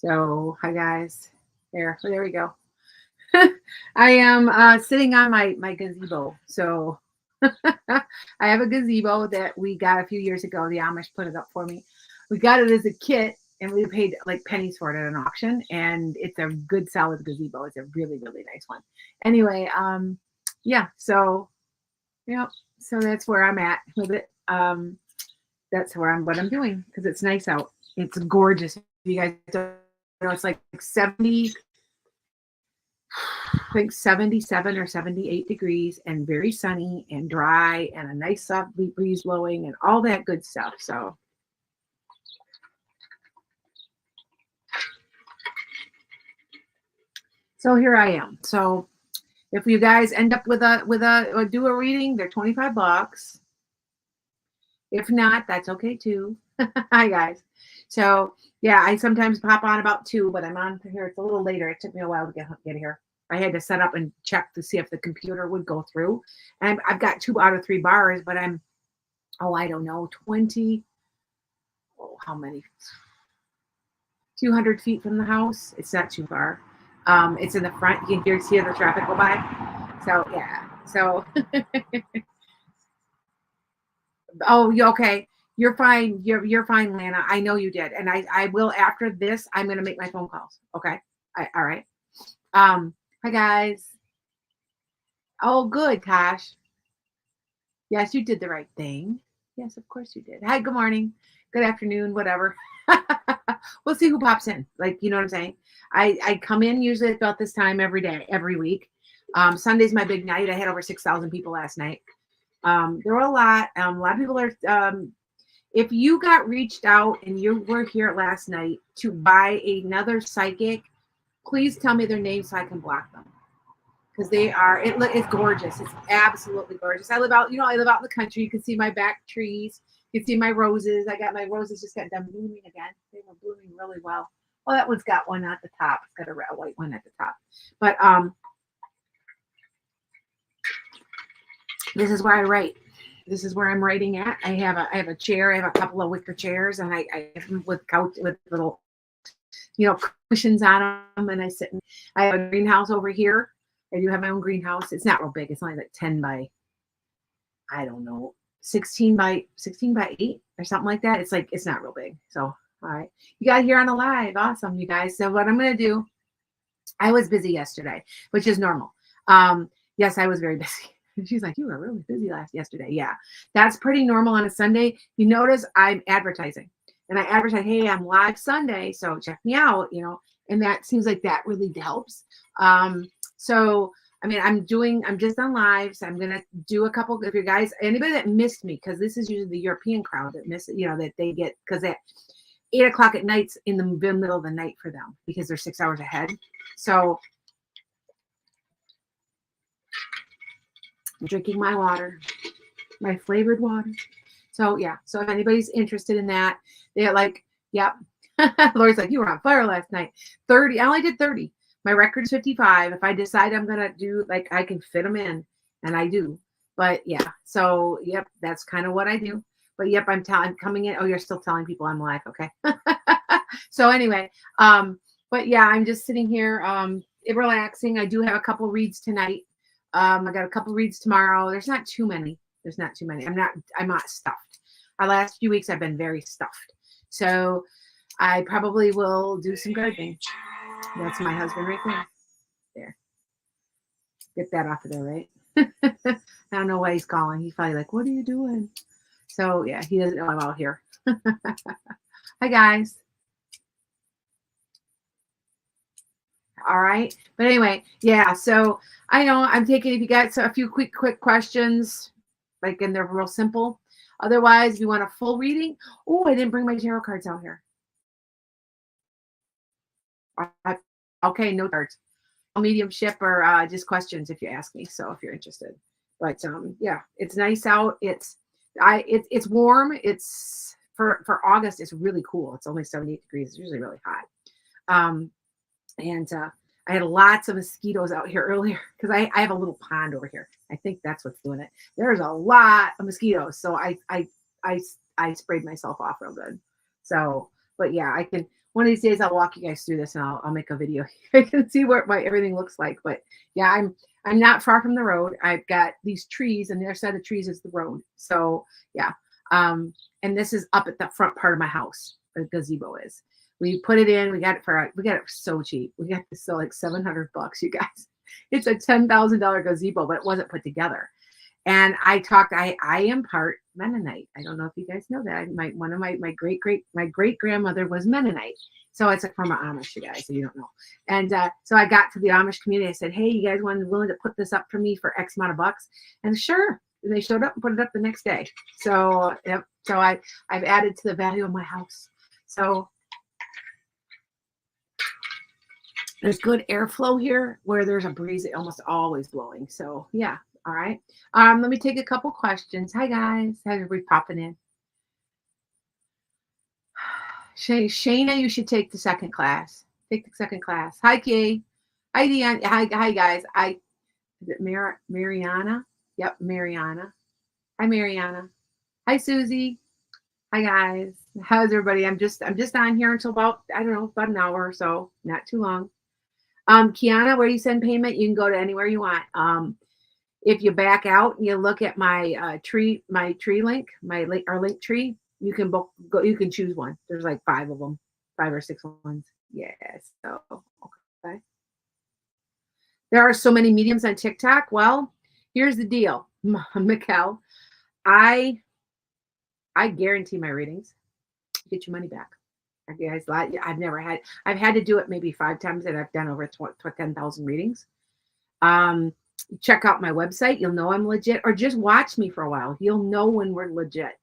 So, hi guys. There we go. I am sitting on my gazebo. So, I have a gazebo that we got a few years ago. The Amish put it up for me. We got it as a kit, and we paid like pennies for it at an auction. And it's a good, solid gazebo. It's a really, really nice one. Anyway, yeah. Yeah. So that's where I'm at with it. That's what I'm doing because it's nice out. It's gorgeous. You guys don't know, it's like 70, I think 77 or 78 degrees and very sunny and dry and a nice soft breeze blowing and all that good stuff. So here I am. So if you guys end up with a do a reading, they're $25. If not, that's okay too. Hi guys. So yeah, I sometimes pop on about 2, but I'm on here. It's a little later. It took me a while to get here. I had to set up and check to see if the computer would go through. And I've got 2 out of 3 bars, but I don't know, 20, how many? 200 feet from the house. It's not too far. It's in the front. You can see the traffic go by. So yeah. So oh, you okay? You're fine. You're fine, Lana. I know you did, and I will after this. I'm gonna make my phone calls. Okay. All right. Hi guys. Oh, good, Tosh. Yes, you did the right thing. Yes, of course you did. Hi, good morning, good afternoon, whatever. We'll see who pops in. Like, you know what I'm saying? I come in usually about this time every day, every week. Sunday's my big night. I had over 6,000 people last night. There were a lot. A lot of people are. If you got reached out and you were here last night to buy another psychic, please tell me their name so I can block them. Because it's gorgeous. It's absolutely gorgeous. I live out in the country. You can see my back trees. You can see my roses. My roses just got done blooming again. They were blooming really well. Well, that one's got one at the top. It's got a white one at the top. But this is where I write. This is where I'm writing at. I have a chair. I have a couple of wicker chairs, and I have them with little, cushions on them. And I have a greenhouse over here. I do have my own greenhouse. It's not real big. It's only like 10 by, I don't know, 16 by 8 or something like that. It's not real big. So, all right. You got here on a live. Awesome, you guys. So what I'm going to do, I was busy yesterday, which is normal. Yes, I was very busy. She's like, you were really busy yesterday. Yeah, that's pretty normal on a Sunday. You notice I'm advertising. And I advertise, hey, I'm live Sunday, so check me out, and that seems like that really helps. So, I mean, I'm just on live, so I'm going to do a couple. If you guys, anybody that missed me, because this is usually the European crowd that miss it, that they get, because at 8 o'clock at night's in the middle of the night for them because they're 6 hours ahead. So I'm drinking my water, my flavored water. So yeah, so if anybody's interested in that, they're like, yep. Lori's like, you were on fire last night. 30. I only did 30. My record's 55. If I decide I'm gonna do, like, I can fit them in, and I do. But yeah, so yep, that's kind of what I do. But yep, I'm coming in. Oh, you're still telling people I'm live. Okay. So anyway, but yeah, I'm just sitting here, relaxing. I do have a couple reads tonight. I got a couple reads tomorrow. There's not too many. I'm not stuffed. Our last few weeks I've been very stuffed. So I probably will do some gardening. That's my husband right there. There. Get that off of there, right? I don't know why he's calling. He's probably like, what are you doing? So yeah, he doesn't know I'm out here. Hi guys. All right. But anyway, yeah. So I know I'm taking, if you got a few quick questions, and they're real simple. Otherwise, if you want a full reading, oh, I didn't bring my tarot cards out here. Okay, no cards. Mediumship or just questions if you ask me. So if you're interested, but yeah, it's nice out. It's warm. It's for August. It's really cool. It's only 78 degrees. It's usually really hot. And I had lots of mosquitoes out here earlier because I have a little pond over here. I think that's what's doing it. There's a lot of mosquitoes, so I sprayed myself off real good. So, but yeah, one of these days I'll walk you guys through this and I'll make a video. You can see what my everything looks like. But yeah, I'm not far from the road. I've got these trees, and the other side of the trees is the road. So yeah. And this is up at the front part of my house. The gazebo is. We put it in. We got it so cheap. We got this so like $700, you guys. It's a $10,000 gazebo, but it wasn't put together. And I am part Mennonite. I don't know if you guys know that. My great grandmother was Mennonite. So it's like from an Amish, you guys, so you don't know. And so I got to the Amish community. I said, hey, you guys willing to put this up for me for X amount of bucks? And sure. And they showed up and put it up the next day. So yep. So I've added to the value of my house. So there's good airflow here where there's a breeze almost always blowing. So yeah. All right. Let me take a couple questions. Hi guys. How's everybody popping in? Shayna, you should take the second class. Take the second class. Hi Kay. Hi Dion. Hi guys. Is it Mariana? Yep, Mariana. Hi Mariana. Hi Susie. Hi guys. How's everybody? I'm just on here until about about an hour or so. Not too long. Kiana, where do you send payment? You can go to anywhere you want. If you back out and you look at my tree link, our link tree, you can you can choose one. There's like 5 of them, 5 or 6 ones. Yes. So okay. There are so many mediums on TikTok. Well, here's the deal, Mikkel. I guarantee my readings. Get your money back. Guys, I've had to do it maybe 5 times, and I've done over 10,000 readings. Check out my website. You'll know I'm legit, or just watch me for a while. You'll know when we're legit,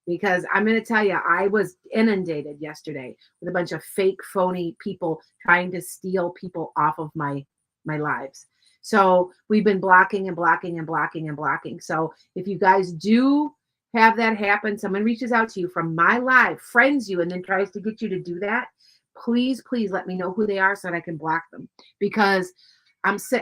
because I'm going to tell you, I was inundated yesterday with a bunch of fake, phony people trying to steal people off of my lives. So we've been blocking and blocking and blocking and blocking. So if you guys do have that happen, someone reaches out to you from my live, friends you, and then tries to get you to do that, please let me know who they are so that I can block them, because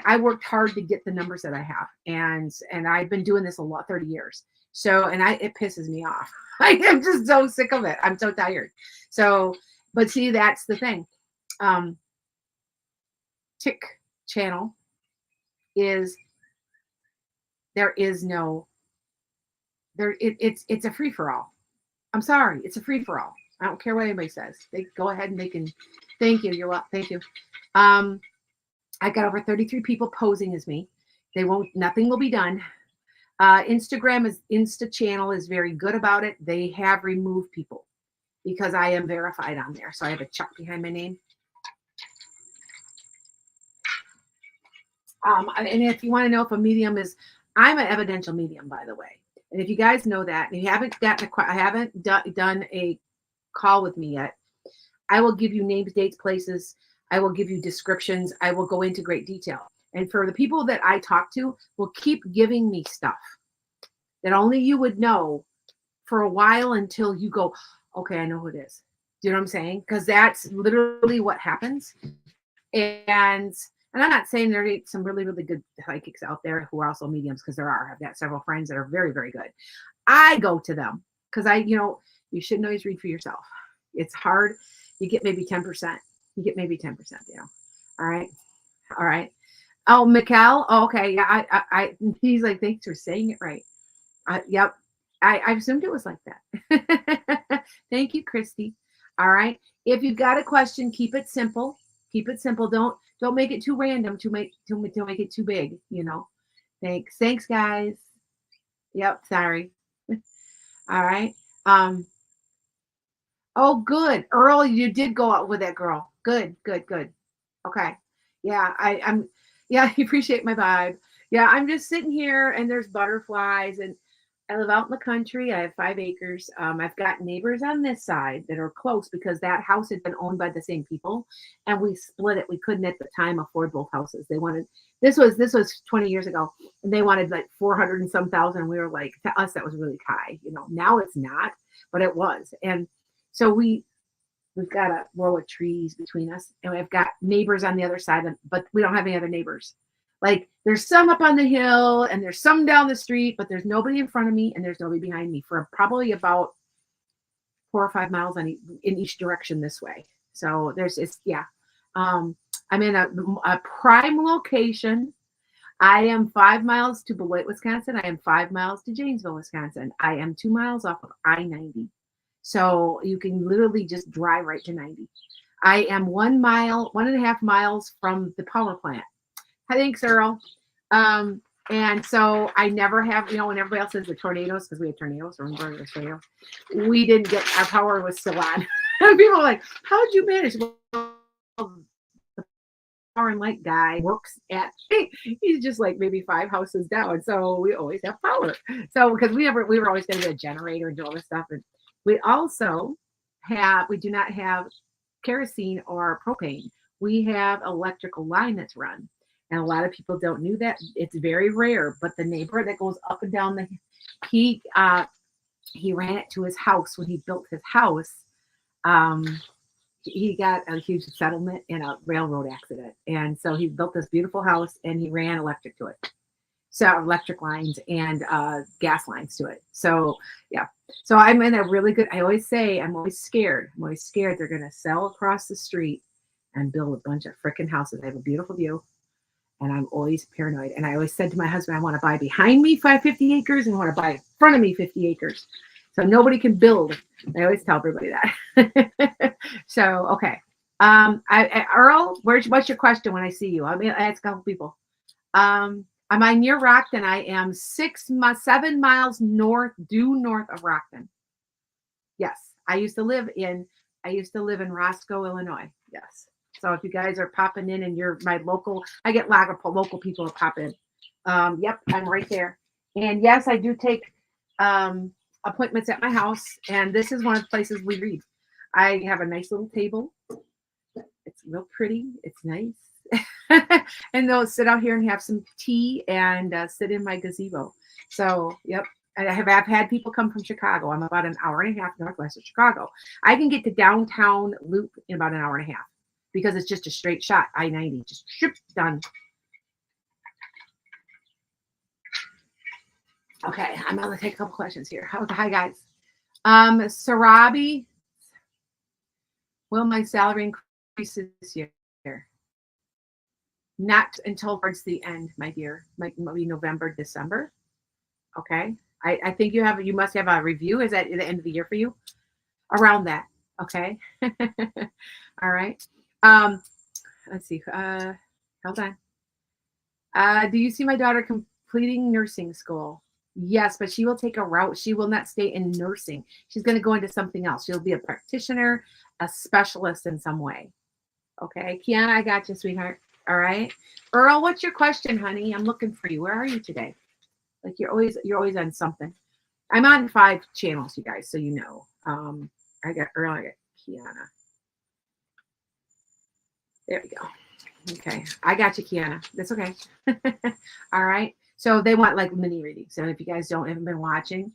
I worked hard to get the numbers that I have, and I've been doing this 30 years. So, and it pisses me off. I am just so sick of it. I'm so tired. So, but see, that's the thing. Tick channel is, it's a free for all. I'm sorry. It's a free for all. I don't care what anybody says. They go ahead and they can. Thank you. You're welcome. Thank you. I got over 33 people posing as me. Nothing will be done. Insta channel is very good about it. They have removed people because I am verified on there. So I have a check behind my name. And if you want to know if a medium is, I'm an evidential medium, by the way. And if you guys know that, and you haven't done a call with me yet, I will give you names, dates, places. I will give you descriptions. I will go into great detail. And for the people that I talk to, will keep giving me stuff that only you would know for a while until you go, okay, I know who it is. Do you know what I'm saying? Because that's literally what happens. And I'm not saying there ain't some really, really good psychics out there who are also mediums, because there are. I've got several friends that are very, very good. I go to them because you shouldn't always read for yourself. It's hard. You get maybe 10%. All right. All right. Oh, Mikkel. Oh, okay. Yeah. I he's like, thanks for saying it right. Yep. I assumed it was like that. Thank you, Christy. All right. If you've got a question, keep it simple. Keep it simple. Don't make it too random to make it too big, Thanks, guys. Yep, sorry. All right. Oh, good. Earl, you did go out with that girl. Good. Okay. Yeah, I'm I appreciate my vibe. Yeah, I'm just sitting here and there's butterflies, and I live out in the country. I have 5 acres. I've got neighbors on this side that are close because that house had been owned by the same people, and we split it. We couldn't at the time afford both houses. They wanted, this was 20 years ago, and they wanted like 400 and some thousand. We were like, to us that was really high. Now it's not, but it was. And so we've got a row of trees between us, and we've got neighbors on the other side, but we don't have any other neighbors. Like, there's some up on the hill and there's some down the street, but there's nobody in front of me and there's nobody behind me for probably about 4 or 5 miles in each direction this way. So there's it's yeah. I'm in a prime location. I am 5 miles to Beloit, Wisconsin. I am 5 miles to Janesville, Wisconsin. I am 2 miles off of I-90. So you can literally just drive right to 90. I am 1 mile, 1.5 miles from the power plant. Thanks, Earl. And so I never have, when everybody else says the tornadoes, because we had tornadoes, remember the tornadoes, we didn't get, our power was still on. People are like, how'd you manage? Well, power and light guy works at, he's just like maybe 5 houses down. So we always have power. So because we were always going to get a generator and do all this stuff. And we also we do not have kerosene or propane. We have electrical line that's run. And a lot of people don't know that. It's very rare. But the neighbor that goes up and down he ran it to his house when he built his house. He got a huge settlement in a railroad accident. And so he built this beautiful house and he ran electric to it. So electric lines and gas lines to it. So yeah. So I'm in a really good, I always say, I'm always scared. I'm always scared they're going to sell across the street and build a bunch of freaking houses. I have a beautiful view and I'm always paranoid. And I always said to my husband, I want to buy behind me 50 acres and I want to buy in front of me 50 acres. So nobody can build. I always tell everybody that. So, okay. Earl, what's your question when I see you? I mean, I ask a couple people. Am I near Rockton? I am 7 miles due north of Rockton. Yes. I used to live in Roscoe, Illinois. Yes. So if you guys are popping in and you're my local, I get a lot of local people to pop in. Yep, I'm right there. And yes, I do take appointments at my house, and this is one of the places we read. I have a nice little table. It's real pretty. It's nice. And they'll sit out here and have some tea and sit in my gazebo. So, yep. I've had people come from Chicago. I'm about an hour and a half northwest of Chicago. I can get to downtown Loop in about an hour and a half because it's just a straight shot. I-90, just done. Okay, I'm going to take a couple questions here. Hi, guys. Sarabi, will my salary increase this year? Not until towards the end, my dear. Maybe November, December. Okay. I think you must have a review. Is that at the end of the year for you? Around that. Okay. All right. Let's see. Hold on. Do you see my daughter completing nursing school? Yes, but she will take a route. She will not stay in nursing. She's going to go into something else. She'll be a practitioner, a specialist in some way. Okay. Kiana, I got you, sweetheart. All right. Earl, what's your question, honey? I'm looking for you. Where are you today? Like you're always on something. I'm on 5 channels, you guys, so you know. I got Earl, I got Kiana. There we go. Okay. I got you, Kiana. That's okay. All right. So they want like mini readings. So if you guys haven't been watching,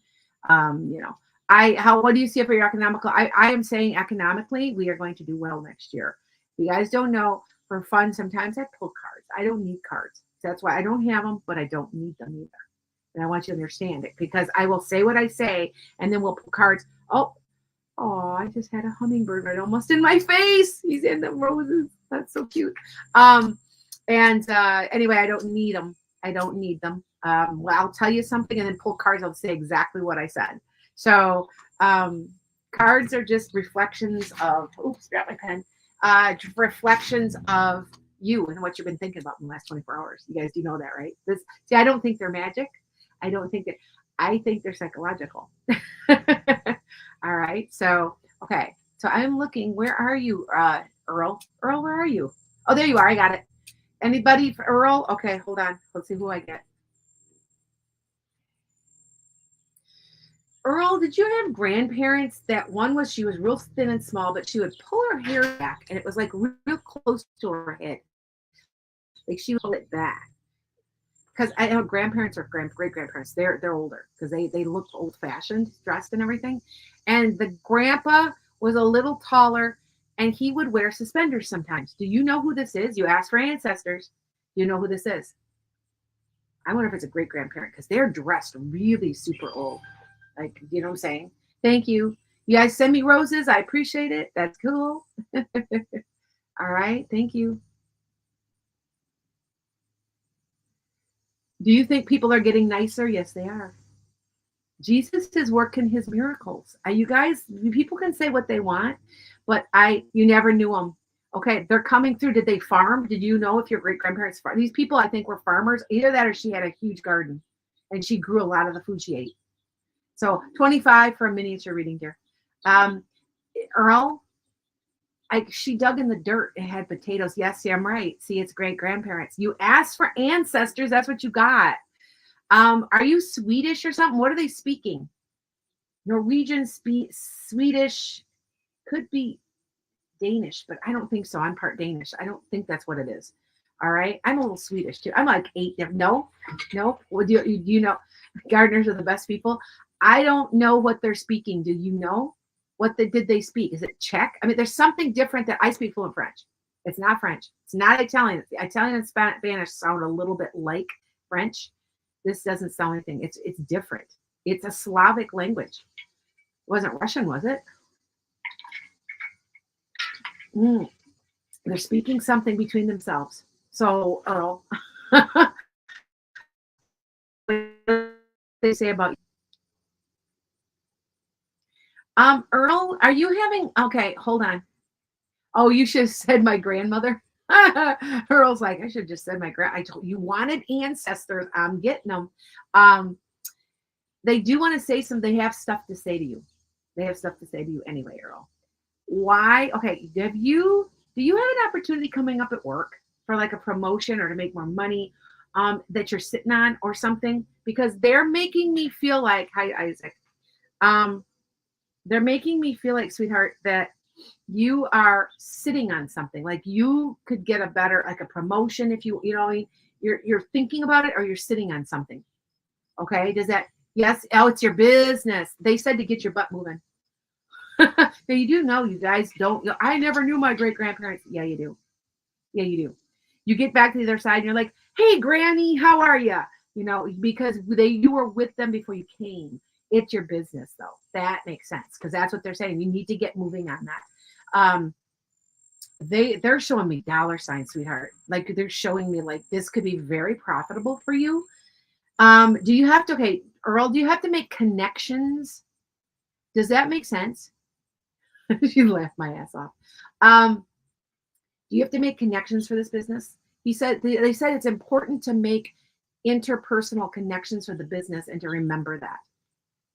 what do you see for your economical? I am saying economically, we are going to do well next year. If you guys don't know, for fun, sometimes I pull cards. I don't need cards. That's why I don't have them, but I don't need them either. And I want you to understand it because I will say what I say and then we'll pull cards. Oh, I just had a hummingbird right almost in my face. He's in the roses. That's so cute. Anyway, I don't need them. Well, I'll tell you something and then pull cards. I'll say exactly what I said. So cards are just reflections of, oops, grab my pen. Reflections of you and what you've been thinking about in the last 24 hours. You guys do know that, right? I don't think they're magic. I think they're psychological. All right. So, okay. So I'm looking, where are you, Earl? Earl, where are you? Oh, there you are. I got it. Anybody for Earl? Okay, hold on. Let's see who I get. Earl, did you have grandparents that she was real thin and small, but she would pull her hair back and it was like real close to her head. Like she would pull it back. Because I have grandparents or great grandparents. They're older because they look old fashioned, dressed and everything. And the grandpa was a little taller and he would wear suspenders sometimes. Do you know who this is? You ask for ancestors. You know who this is? I wonder if it's a great grandparent because they're dressed really super old. Like, you know what I'm saying? Thank you. You guys send me roses. I appreciate it. That's cool. All right. Thank you. Do you think people are getting nicer? Yes, they are. Jesus is working his miracles. You guys, people can say what they want, but you never knew them. Okay, they're coming through. Did they farm? Did you know if your great grandparents farm? These people, I think, were farmers. Either that or she had a huge garden and she grew a lot of the food she ate. So 25 for a miniature reading, dear. Earl, she dug in the dirt and had potatoes. Yes, yeah, I'm right. See, it's great grandparents. You asked for ancestors. That's what you got. Are you Swedish or something? What are they speaking? Norwegian, Swedish, could be Danish, but I don't think so. I'm part Danish. I don't think that's what it is. All right. I'm a little Swedish too. I'm like 8. No. Well, do you know? Gardeners are the best people. I don't know what they're speaking. Do you know? Did they speak? Is it Czech? I mean, there's something different that I speak fluent French. It's not French. It's not Italian. Italian and Spanish sound a little bit like French. This doesn't sound anything. It's different. It's a Slavic language. It wasn't Russian, was it? They're speaking something between themselves. So, Earl, what do they say about you? Earl, are you having? Okay, hold on. Oh, you should have said my grandmother. Earl's like, I should have just said my grand. I told you wanted ancestors. I'm getting them. They do want to say something. They have stuff to say to you. They have stuff to say to you anyway, Earl. Why? Okay, do you have an opportunity coming up at work for like a promotion or to make more money that you're sitting on or something? Because they're making me feel like, hi Isaac, they're making me feel like, sweetheart, that you are sitting on something. Like you could get a better, like a promotion if you know, you're thinking about it or you're sitting on something. Okay, does that? Yes. Oh, it's your business. They said to get your butt moving. Now you do know, you guys don't. I never knew my great grandparents. Yeah, you do. Yeah, you do. You get back to the other side and you're like, hey, Granny, how are you? You know, because you were with them before you came. It's your business, though. That makes sense because that's what they're saying. You need to get moving on that. They're showing me dollar signs, sweetheart. Like they're showing me like this could be very profitable for you. Do you have to? Okay, Earl, do you have to make connections? Does that make sense? She laughed my ass off. Do you have to make connections for this business? He said they said it's important to make interpersonal connections for the business and to remember that.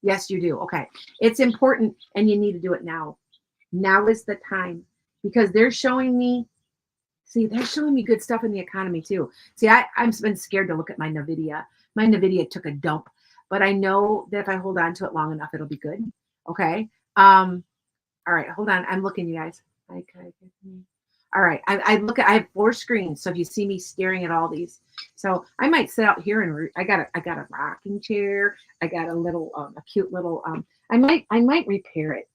Yes, you do. Okay. It's important and you need to do it now. Now is the time because they're showing me good stuff in the economy too. See, I've been scared to look at my Nvidia. My Nvidia took a dump, but I know that if I hold on to it long enough, it'll be good. Okay. All right, hold on. I'm looking, you guys. All right. I have 4 screens. So if you see me staring at all these, so I might sit out here and I got a rocking chair. I got a cute little, I might repair it.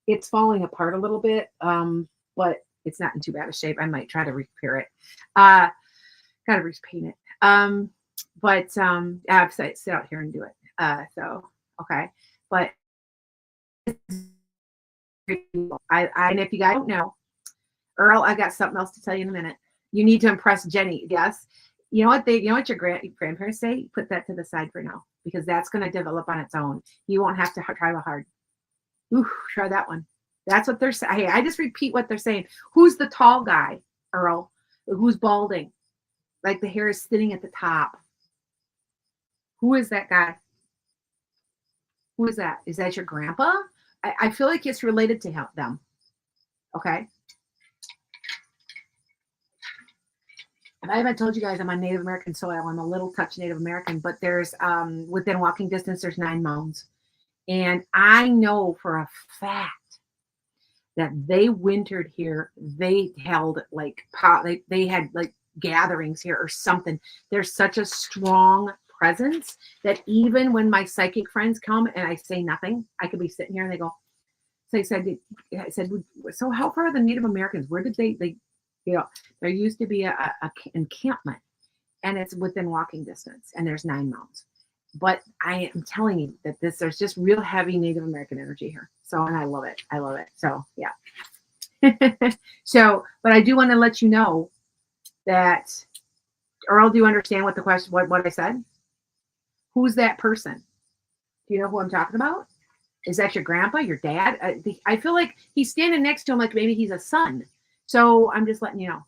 It's falling apart a little bit. But it's not in too bad a shape. I might try to repair it. Got to repaint it. But I have to sit out here and do it. So, okay. But and if you guys don't know, Earl, I got something else to tell you in a minute. You need to impress Jenny. Yes. You know what your grandparents say? Put that to the side for now because that's going to develop on its own. You won't have to try hard. Ooh, try that one. That's what they're saying. Hey, I just repeat what they're saying. Who's the tall guy, Earl? Who's balding? Like the hair is sitting at the top. Who is that guy? Who is that? Is that your grandpa? I feel like it's related to them. Okay. And I haven't told you guys I'm on Native American soil. I'm a little touch Native American, but there's within walking distance, there's 9 mounds. And I know for a fact that they wintered here. They held like they had like gatherings here or something. There's such a strong presence that even when my psychic friends come and I say nothing, I could be sitting here and they go. So I said, so how far are the Native Americans? Where did they there used to be a encampment, and it's within walking distance, and there's 9 mounds. But I am telling you that there's just real heavy Native American energy here. So, and I love it. I love it. So, yeah. So, but I do want to let you know that, Earl, do you understand what the question, what I said? Who's that person? Do you know who I'm talking about? Is that your grandpa, your dad? I feel like he's standing next to him like maybe he's a son. So I'm just letting you know.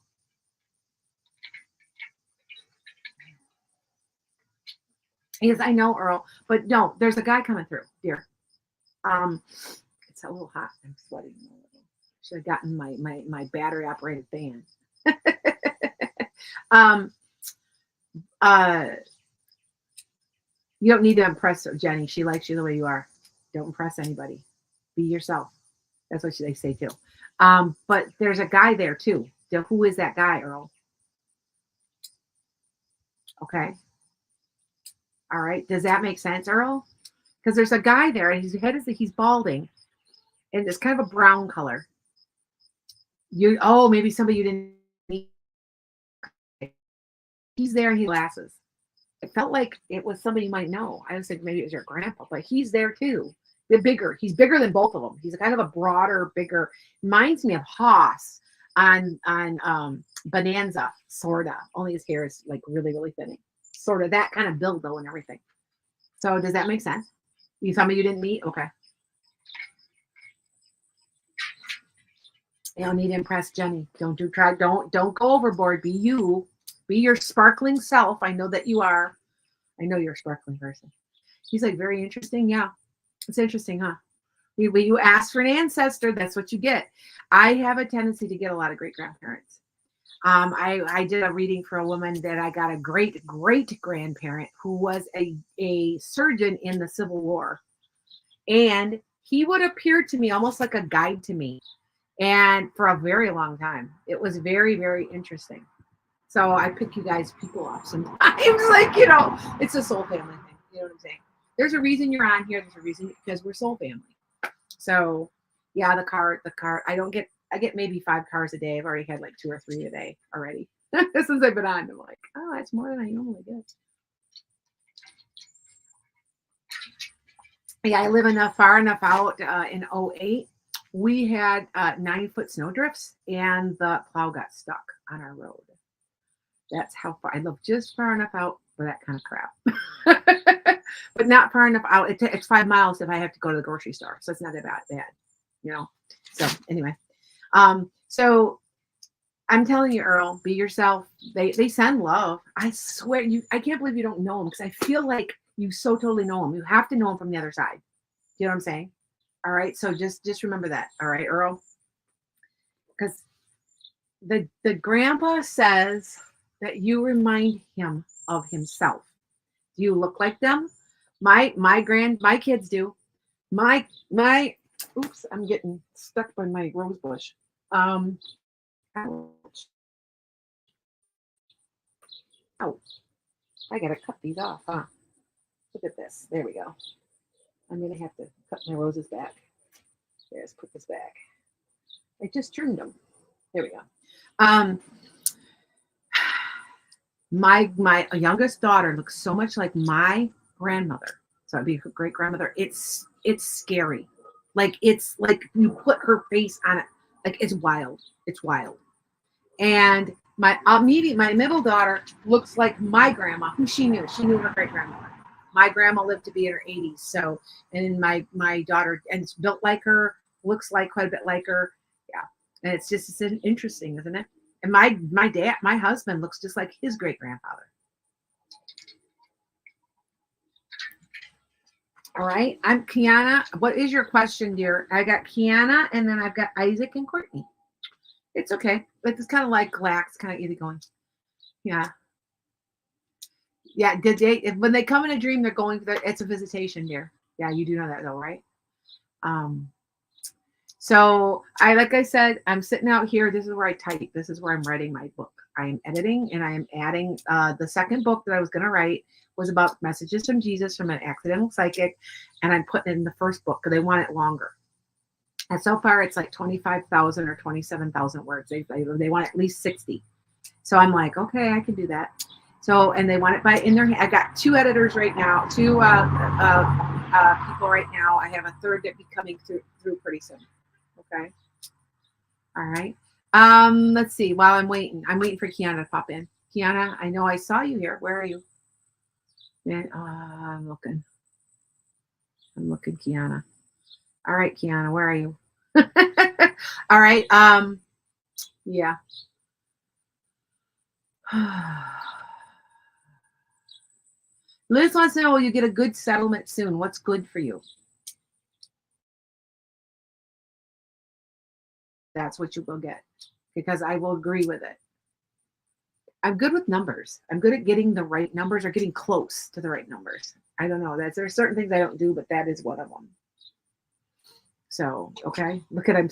Yes, I know, Earl, but no, there's a guy coming through, dear. It's a little hot. I'm sweating a little. Should have gotten my battery operated fan. um, uh, you don't need to impress her, Jenny. She likes you the way you are. Don't impress anybody. Be yourself. That's what they say too. But there's a guy there too. Who is that guy, Earl? Okay. All right. Does that make sense, Earl? Because there's a guy there, and his head he's balding, and it's kind of a brown color. Maybe somebody you didn't meet. He's there and he glasses. It felt like it was somebody you might know. I was thinking maybe it was your grandpa, but he's there too. They're bigger. He's bigger than both of them. He's kind of a broader, bigger. Reminds me of Haas on Bonanza, sorta. Only his hair is like really, really thinning. Sort of that kind of build though and everything. So does that make sense? You somebody you didn't meet? Okay. You don't need to impress Jenny. Don't go overboard. Be you. Be your sparkling self. I know that you are. I know you're a sparkling person. He's like, very interesting. Yeah. It's interesting, huh? When you ask for an ancestor, that's what you get. I have a tendency to get a lot of great grandparents. I did a reading for a woman that I got a great grandparent who was a surgeon in the Civil War. And he would appear to me almost like a guide to me. And for a very long time, it was very, very interesting. So I pick you guys people up sometimes. Like, it's a soul family thing. You know what I'm saying? There's a reason you're on here. There's a reason because we're soul family. So yeah, the car, I get maybe 5 cars a day. I've already had like 2 or 3 a day already since I've been on. I'm like, oh, that's more than I normally get. Yeah, I live far enough out in 08. We had 9-foot snow drifts and the plow got stuck on our road. That's how far I live, just far enough out for that kind of crap. But not far enough out. It's 5 miles if I have to go to the grocery store. So it's not that bad. So anyway. So I'm telling you, Earl, be yourself. They send love. I swear I can't believe you don't know them because I feel like you so totally know them. You have to know them from the other side. You know what I'm saying? All right. So just remember that. All right, Earl. Because the grandpa says that you remind him of himself. Do you look like them? My kids do. My oops, I'm getting stuck by my rose bush. Ouch. Oh, I gotta cut these off, huh? Look at this. There we go. I'm gonna have to cut my roses back. Let's put this back. I just trimmed them. There we go. My youngest daughter looks so much like my grandmother. So I'd be her great grandmother. It's scary. Like it's like you put her face on it. Like it's wild. It's wild. And my middle daughter looks like my grandma, who she knew. She knew her great grandmother. My grandma lived to be in her 80s. So, and my daughter, and it's built like her, looks like quite a bit like her. Yeah. And it's interesting, isn't it? And my husband looks just like his great grandfather. All right. I'm Kiana. What is your question, dear? I got Kiana, and then I've got Isaac and Courtney. It's okay. It's kind of like Glax, kind of easy going. Yeah. Yeah. When they come in a dream, they're going. It's a visitation, dear. Yeah, you do know that though, right? So like I said, I'm sitting out here. This is where I type. This is where I'm writing my book. I am editing and I am adding. The second book that I was going to write was about messages from Jesus from an accidental psychic, and I'm putting it in the first book because they want it longer. And so far, it's like 25,000 or 27,000 words. They want at least 60. So I'm like, okay, I can do that. So, and they want it by in their. I got 2 editors right now, two people right now. I have a third that be coming through pretty soon. Okay. All right. Let's see. While I'm waiting for Kiana to pop in. Kiana, I know I saw you here. Where are you? Man, I'm looking. I'm looking, Kiana. All right, Kiana, where are you? All right. Yeah. Liz wants to know, will you get a good settlement soon? What's good for you? That's what you will get, because I will agree with it. I'm good with numbers. I'm good at getting the right numbers or getting close to the right numbers. I don't know. There's certain things I don't do, but that is one of them. So, okay. Look at I'm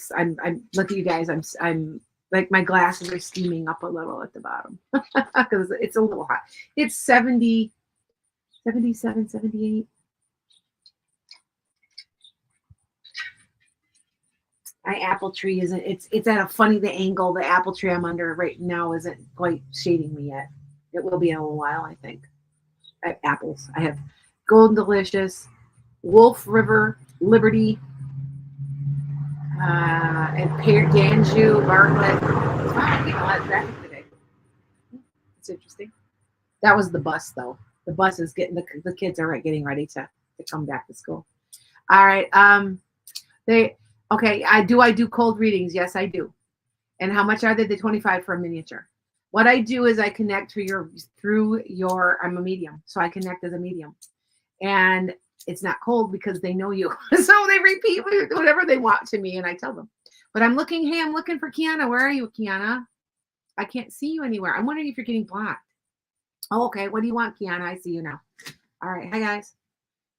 look at you guys. I'm like my glasses are steaming up a little at the bottom because it's a little hot. It's 70, 77, 78. My apple tree isn't, it's at a funny, the angle, the apple tree I'm under right now isn't quite shading me yet. It will be in a little while, I think. I have apples. I have Golden Delicious, Wolf River, Liberty, and Danju, Bartlett. Wow, I get a lot of traffic today. It's interesting. That was the bus, though. The bus is getting, the kids are getting ready to come back to school. All right. Okay. I do cold readings. Yes, I do. And how much are they? The 25 for a miniature. What I do is I connect through your, I'm a medium. So I connect as a medium. And it's not cold because they know you. So they repeat whatever they want to me and I tell them. But I'm looking for Kiana. Where are you, Kiana? I can't see you anywhere. I'm wondering if you're getting blocked. Oh, okay. What do you want, Kiana? I see you now. All right. Hi, guys.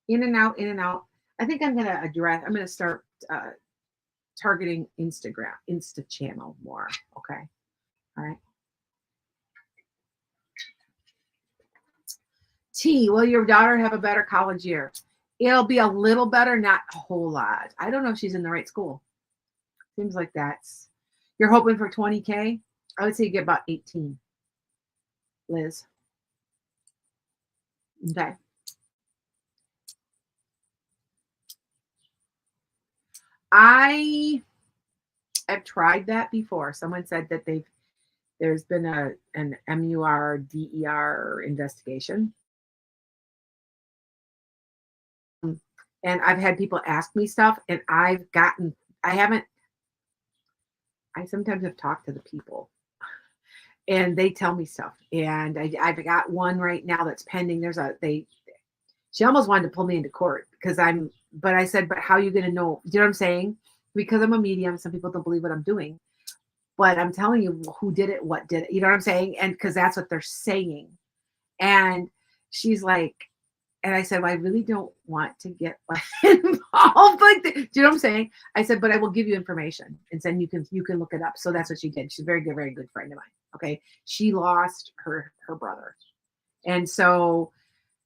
In and out, in and out. I think I'm going to start targeting Insta channel more. Okay. All right. T, will your daughter have a better college year? It'll be a little better, not a whole lot. I don't know if she's in the right school. Seems like you're hoping for 20K. I would say you get about 18, Liz. Okay. I have tried that before. Someone said that there's been an MURDER investigation. And I've had people ask me stuff, and I sometimes have talked to the people and they tell me stuff. And I've got one right now that's pending. She almost wanted to pull me into court but I said, but how are you going to know? Do you know what I'm saying? Because I'm a medium, some people don't believe what I'm doing, but I'm telling you who did it, what did it, you know what I'm saying? And because that's what they're saying. And she's like, and I said, well, I really don't want to get involved like that. Do you know what I'm saying? I said, but I will give you information and then you can look it up. So that's what she did. She's a very good friend of mine. Okay. She lost her brother. And so,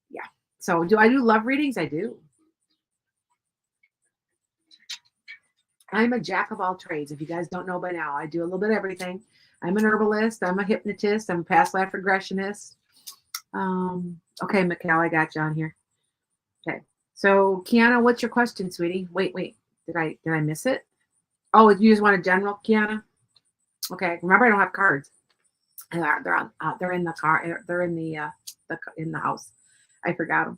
yeah. So do I do love readings? I do. I'm a jack of all trades. If you guys don't know by now, I do a little bit of everything. I'm an herbalist. I'm a hypnotist. I'm a past life regressionist. Okay, Mikhail, I got you on here. Okay. So Kiana, what's your question, sweetie? Wait. Did I miss it? Oh, you just want a general, Kiana? Okay. Remember, I don't have cards. They're in the car. They're in the house. I forgot them.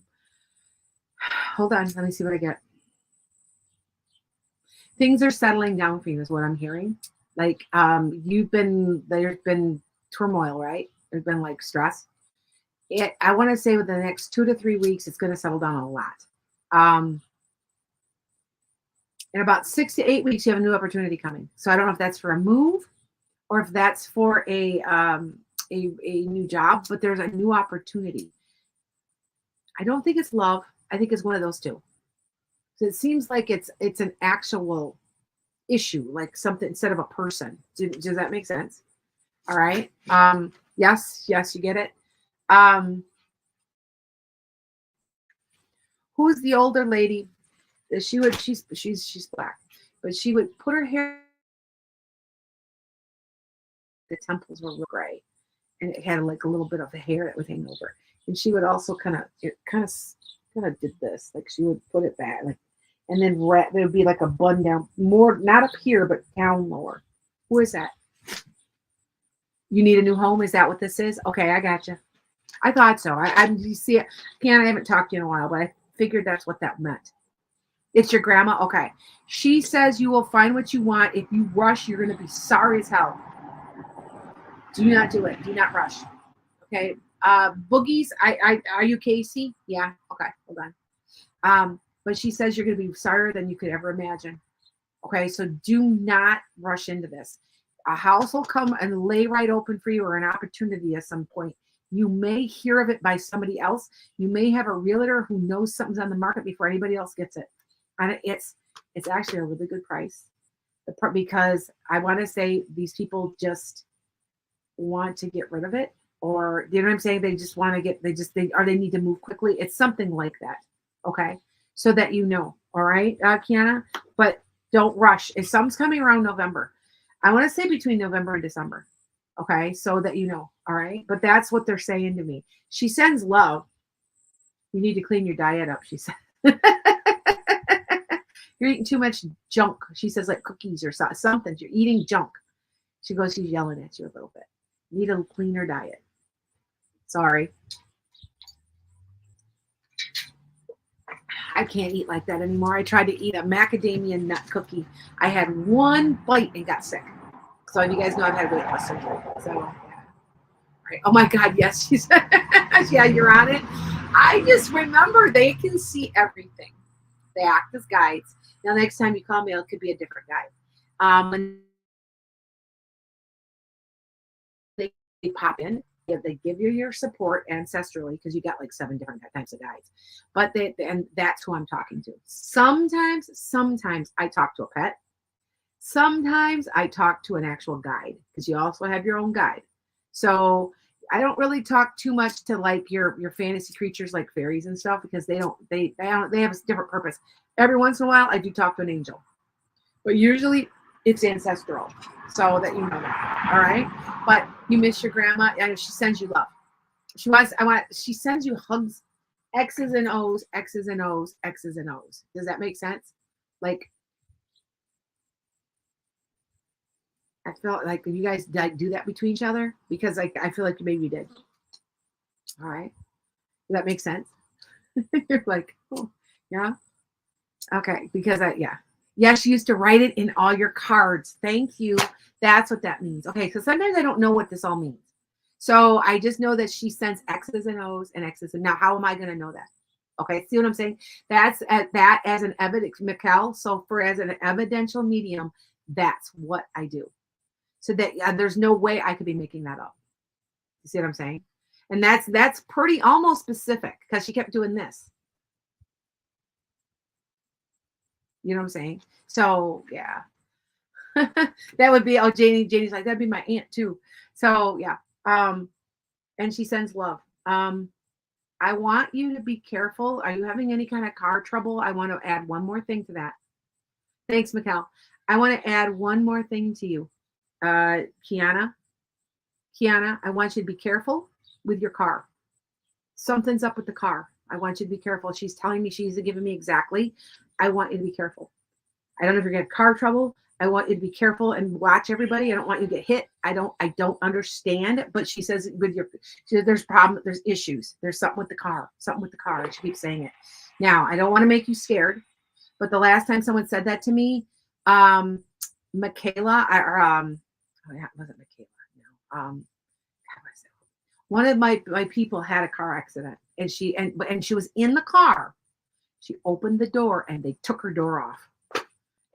Hold on. Let me see what I get. Things are settling down for you is what I'm hearing. Like there's been turmoil, right? There's been like stress. I want to say within the next 2 to 3 weeks, it's going to settle down a lot. In about 6 to 8 weeks, you have a new opportunity coming. So I don't know if that's for a move or if that's for a new job, but there's a new opportunity. I don't think it's love. I think it's one of those two. So it seems like it's an actual issue, like something instead of a person. Does that make sense? All right. Yes, you get it. Who's the older lady? She's black, but she would put her hair. The temples were gray, and it had like a little bit of the hair that would hang over. And she would also kind of did this, like she would put it back, like, and then there would be like a bun down more, not up here, but down lower. Who is that? You need a new home? Is that what this is? Okay, I got you. I thought so. You see it. Ken, I haven't talked to you in a while, but I figured that's what that meant. It's your grandma? Okay. She says you will find what you want. If you rush, you're going to be sorry as hell. Do not do it. Do not rush. Okay. Boogies, are you Casey? Yeah. Okay. Hold on. But she says you're going to be sorrier than you could ever imagine. Okay. So do not rush into this. A house will come and lay right open for you, or an opportunity at some point. You may hear of it by somebody else. You may have a realtor who knows something's on the market before anybody else gets it. And it's actually a really good price. Because I want to say these people just want to get rid of it, or you know what I'm saying? They just want to get, they need to move quickly. It's something like that. Okay. So that you know. All right, Kiana, but don't rush. If something's coming around November, I want to say between November and December. Okay. So that you know. All right. But that's what they're saying to me. She sends love. You need to clean your diet up, she said. You're eating too much junk. She says, like cookies or something. You're eating junk. She goes, she's yelling at you a little bit. You need a cleaner diet. Sorry. I can't eat like that anymore. I tried to eat a macadamia nut cookie. I had one bite and got sick. So you guys know I've had weight loss surgery. So, yeah. Right. Oh my God, yes. She said, yeah, you're on it. I just remember they can see everything. They act as guides. Now, next time you call me, it could be a different guide. And they pop in. They give you your support ancestrally, because you got like 7 different types of guides. But and that's who I'm talking to. Sometimes I talk to a pet. Sometimes I talk to an actual guide, because you also have your own guide. So I don't really talk too much to like your fantasy creatures like fairies and stuff, because they have a different purpose. Every once in a while I do talk to an angel, but usually it's ancestral, so that you know that. All right. But you miss your grandma, and she sends you love. She sends you hugs, X's and O's, X's and O's, X's and O's. Does that make sense? Like, I felt like you guys do that between each other, because like I feel like maybe you did. All right. Does that make sense? You're like, oh, yeah. Okay. Because she used to write it in all your cards. Thank you. That's what that means. Okay. So sometimes I don't know what this all means. So I just know that she sends X's and O's and X's. And now how am I going to know that? Okay. See what I'm saying? That's that as an evidence, Mikkel. So as an evidential medium, that's what I do. So that there's no way I could be making that up. You see what I'm saying? And that's pretty almost specific, because she kept doing this. You know what I'm saying? So yeah. That would be, Janie's like, that'd be my aunt too. So yeah. And she sends love. I want you to be careful. Are you having any kind of car trouble? I want to add one more thing to that. Thanks, Mikkel. I want to add one more thing to you. Kiana, I want you to be careful with your car. Something's up with the car. I want you to be careful. She's telling me, she's giving me exactly. I want you to be careful. I don't know if you're getting car trouble. I want you to be careful and watch everybody. I don't want you to get hit. I don't understand. But she says there's problem. There's issues. There's something with the car. Something with the car. And she keeps saying it. Now, I don't want to make you scared. But the last time someone said that to me, Michaela, wasn't Michaela. No. One of my people had a car accident, and she was in the car. She opened the door and they took her door off.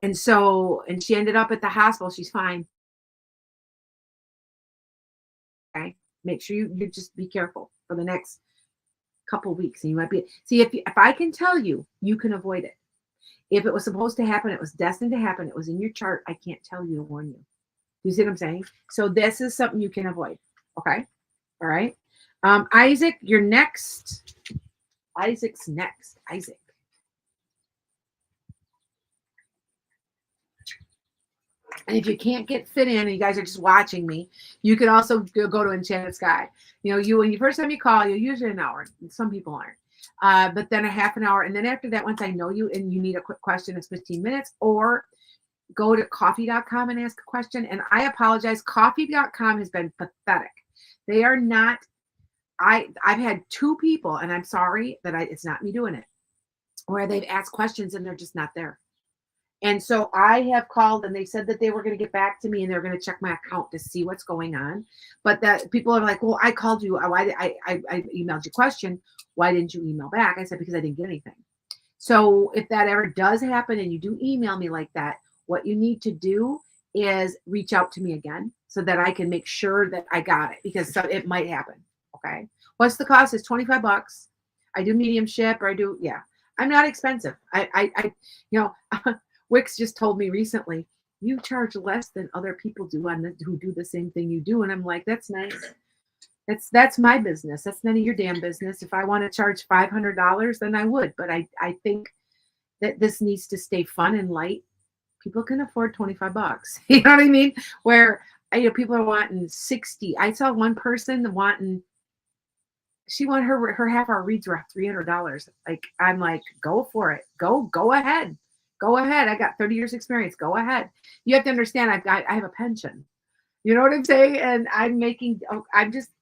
And she ended up at the hospital. She's fine. Okay. Make sure you just be careful for the next couple of weeks. And you might be, see, if I can tell you, you can avoid it. If it was supposed to happen, it was destined to happen, it was in your chart, I can't tell you to warn you. You see what I'm saying? So this is something you can avoid. Okay. All right. Isaac, you're next. Isaac's next. Isaac. And if you can't get fit in and you guys are just watching me, you can also go to Enchanted Sky. You know, when you first time you call, you're usually an hour. Some people aren't. But then a half an hour. And then after that, once I know you and you need a quick question, it's 15 minutes. Or go to coffee.com and ask a question. And I apologize. Coffee.com has been pathetic. They are not. I've had 2 people, and I'm sorry that it's not me doing it, where they've asked questions and they're just not there. And so I have called and they said that they were going to get back to me and they're going to check my account to see what's going on. But that people are like, well, I called you. Why did I emailed you a question. Why didn't you email back? I said, because I didn't get anything. So if that ever does happen and you do email me like that, what you need to do is reach out to me again so that I can make sure that I got it, because it might happen. Okay. What's the cost? Is $25. I do medium ship, or I do, yeah. I'm not expensive. Wix just told me recently, you charge less than other people do who do the same thing you do. And I'm like, that's nice. That's my business. That's none of your damn business. If I want to charge $500, then I would. But I think that this needs to stay fun and light. People can afford $25. You know what I mean? Where people are wanting 60. I saw one person she wanted her half hour reads were $300. Like, I'm like, go for it. Go ahead. Go ahead. I got 30 years experience. Go ahead. You have to understand, I have a pension. You know what I'm saying? And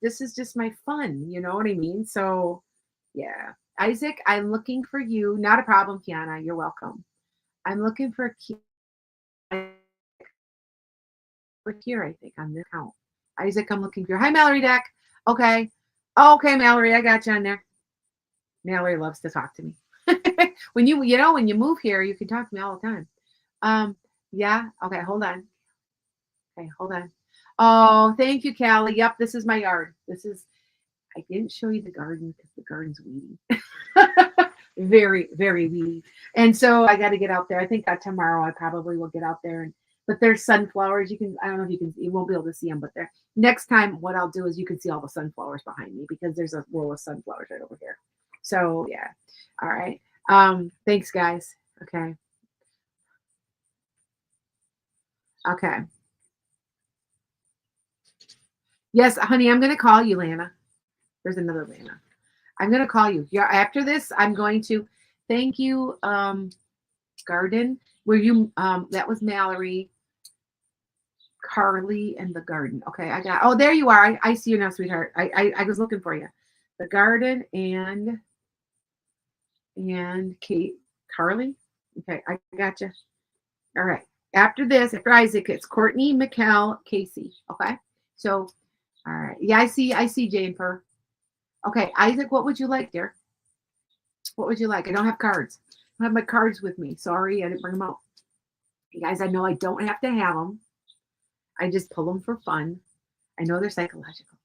this is just my fun. You know what I mean? So yeah. Isaac, I'm looking for you. Not a problem, Kiana. You're welcome. I'm looking for we're here, I think, on this account. Isaac, I'm looking for you. Hi, Mallory Deck. Okay. Okay, Mallory, I got you on there. Mallory loves to talk to me. when you move here, you can talk to me all the time. Yeah. Okay, hold on. Okay, hold on. Oh, thank you, Callie. Yep, this is my yard. I didn't show you the garden because the garden's weedy. Very, very weedy. And so I got to get out there. I think tomorrow I probably will get out there. But there's sunflowers. I don't know if you won't be able to see them, but there. Next time, what I'll do is you can see all the sunflowers behind me because there's a row of sunflowers right over here. So yeah. All right. Thanks, guys. Okay. Okay. Yes, honey, I'm going to call you, Lana. There's another Lana. I'm going to call you. Yeah. After this, I'm going to thank you, Garden. That was Mallory, Carly, and the Garden. Okay, there you are. I see you now, sweetheart. I was looking for you. The Garden and Kate, Carly. Okay, I got you. All right. After Isaac, it's Courtney, Mikkel, Casey. Okay. So, all right. Yeah, I see Jane Per. Okay, Isaac, what would you like, dear? What would you like? I don't have cards. I don't have my cards with me. Sorry, I didn't bring them out. You guys, I know I don't have to have them. I just pull them for fun. I know they're psychological.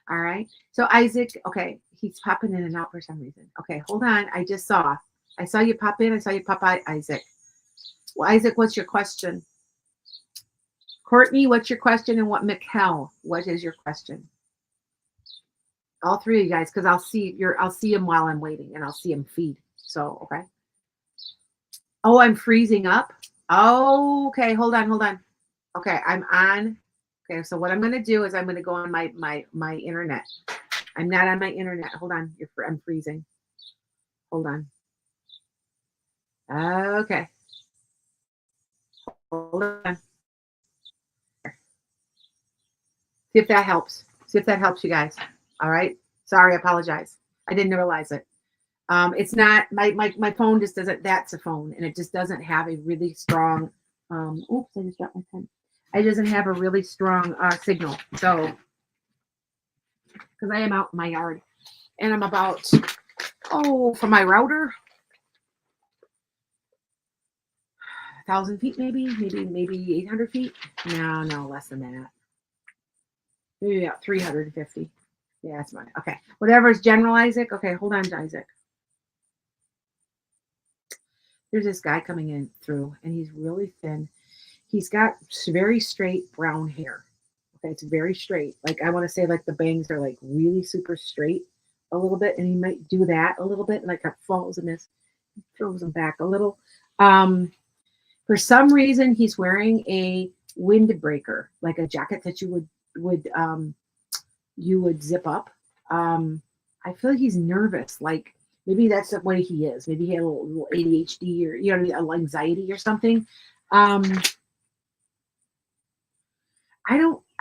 All right. So Isaac, okay, he's popping in and out for some reason. Okay, hold on. I saw you pop in. I saw you pop out, Isaac. Well, Isaac, what's your question? Courtney, what's your question? And Mikkel, what is your question? All three of you guys, because I'll see him while I'm waiting, and I'll see him feed. So okay. Oh, I'm freezing up. Oh, okay. Hold on. Okay, I'm on. Okay, so what I'm going to do is I'm going to go on my internet. I'm not on my internet. Hold on. I'm freezing. Hold on. Okay. Hold on. See if that helps. See if that helps you guys. All right. Sorry, I apologize. I didn't realize it. It's not my phone just doesn't. That's a phone, and it just doesn't have a really strong. Oops, I just got my pen. It doesn't have a really strong signal. So, because I am out in my yard, and I'm about from my router, 1,000 feet, maybe 800 feet. No, less than that. Maybe about 350. Yeah, that's mine. Okay, whatever is General Isaac. Okay, hold on, Isaac. There's this guy coming in through, and he's really thin. He's got very straight brown hair. Okay, it's very straight. Like, I want to say, like, the bangs are like really super straight a little bit, and he might do that a little bit, like it falls in this, throws them back a little. But For some reason, he's wearing a windbreaker, like a jacket that you would zip up. I feel like he's nervous. Like maybe that's the way he is. Maybe he had a little ADHD or anxiety or something. Um, I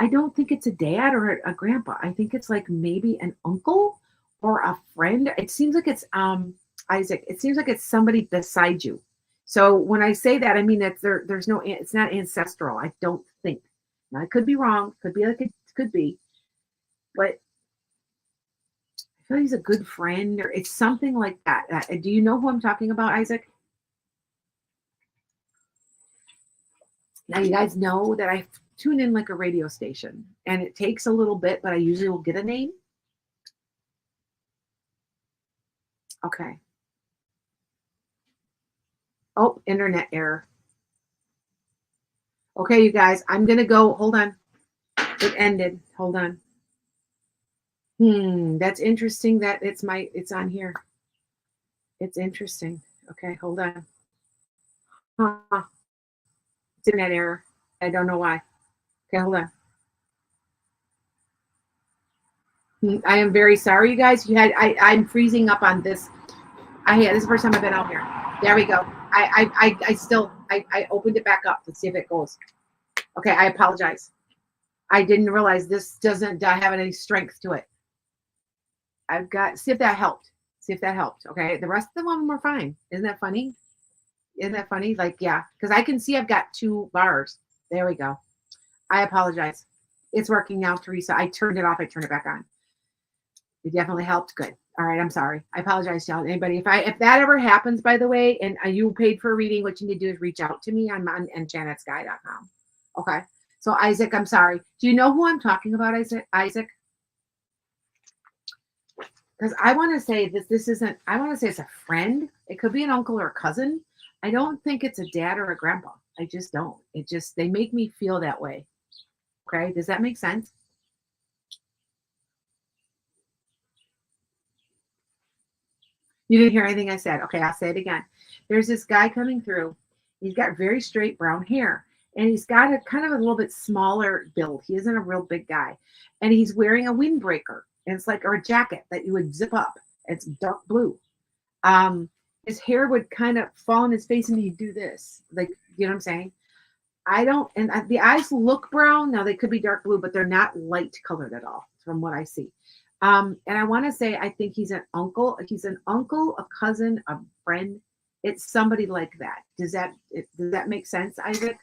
don't think it's a dad or a grandpa. I think it's like maybe an uncle or a friend. It seems like it's Isaac. It seems like it's somebody beside you. So when I say that, I mean that there's no, it's not ancestral. I don't think. Now I could be wrong. Could be like it could be, but I feel like he's a good friend or it's something like that. Do you know who I'm talking about, Isaac? Now you guys know that I tune in like a radio station, and it takes a little bit, but I usually will get a name. Okay. Oh, internet error. Okay, you guys, I'm gonna go. Hold on. It ended. Hold on. That's interesting that it's on here. It's interesting. Okay, hold on. Huh. It's internet error. I don't know why. Okay, hold on. I am very sorry, you guys. I'm freezing up on this. This is the first time I've been out here. There we go. I opened it back up to see if it goes. Okay, I apologize. I didn't realize this doesn't have any strength to it. I've got, see if that helped. See if that helped. Okay, the rest of them were fine. Isn't that funny? Isn't that funny? Like, yeah, because I can see I've got 2 bars. There we go. I apologize. It's working now, Teresa. I turned it off. I turned it back on. It definitely helped. Good. All right. I'm sorry. I apologize to anybody. If that ever happens, by the way, and you paid for a reading, what you need to do is reach out to me. I'm on enchantedSky.com. Okay. So Isaac, I'm sorry. Do you know who I'm talking about, Isaac? Because I want to say this isn't, I want to say it's a friend. It could be an uncle or a cousin. I don't think it's a dad or a grandpa. I just don't. They make me feel that way. Okay. Does that make sense? You didn't hear anything I said. Okay, I'll say it again. There's this guy coming through. He's got very straight brown hair, and he's got a kind of a little bit smaller build. He isn't a real big guy, and he's wearing a windbreaker. And it's like or a jacket that you would zip up. It's dark blue. Um, his hair would kind of fall on his face, and he'd do this, like you know what I'm saying. I don't, and the eyes look brown. Now they could be dark blue, but they're not light colored at all, from what I see. And I want to say, I think he's an uncle. He's an uncle, a cousin, a friend. It's somebody like that. Does that make sense, Isaac?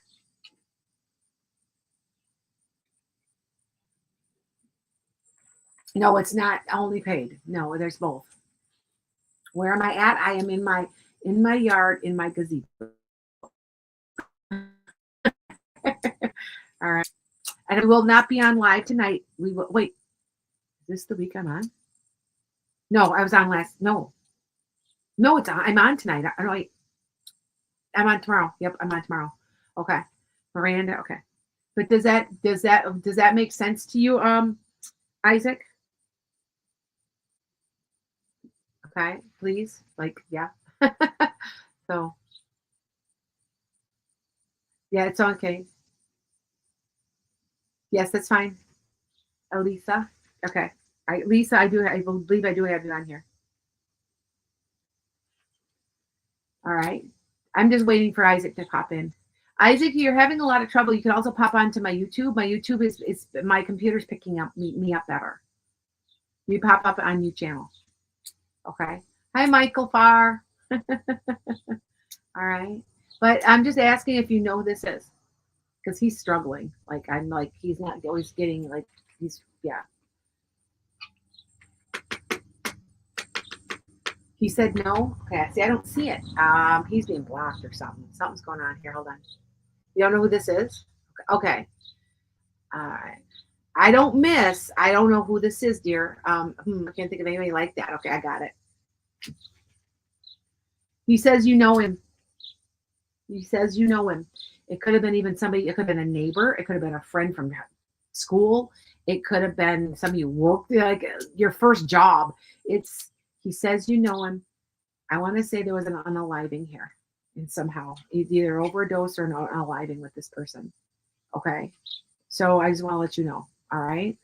No, it's not only paid. No, there's both. Where am I at? I am in my yard in my gazebo. All right, and it will not be on live tonight. We will wait. Is this the week I'm on? No, I was on last. No, no, it's on. I'm on tonight. I don't. I'm on tomorrow. Yep, I'm on tomorrow. Okay, Miranda. Okay, but does that make sense to you, Isaac? Okay, please, like, yeah. So yeah, it's okay. Yes, that's fine. Elisa. Okay. Lisa, I believe I do have you on here. All right. I'm just waiting for Isaac to pop in. Isaac, you're having a lot of trouble. You can also pop onto my YouTube. My YouTube is my computer's picking up me up better. You pop up on your channel. Okay. Hi, Michael Farr. All right. But I'm just asking if you know who this is. Because he's struggling. Like I'm like he's not always getting like he's yeah. He said no. Okay, see, I don't see it. He's being blocked or something. Something's going on here. Hold on. You don't know who this is? Okay. All right. I don't miss. I don't know who this is, dear. I can't think of anybody like that. Okay, I got it. He says you know him. He says you know him. It could have been even somebody. It could have been a neighbor. It could have been a friend from school. It could have been somebody you worked like your first job. He says you know him. I want to say there was an unaliving here. and somehow he's either overdosed or not unaliving with this person. Okay. So I just want to let you know. All right.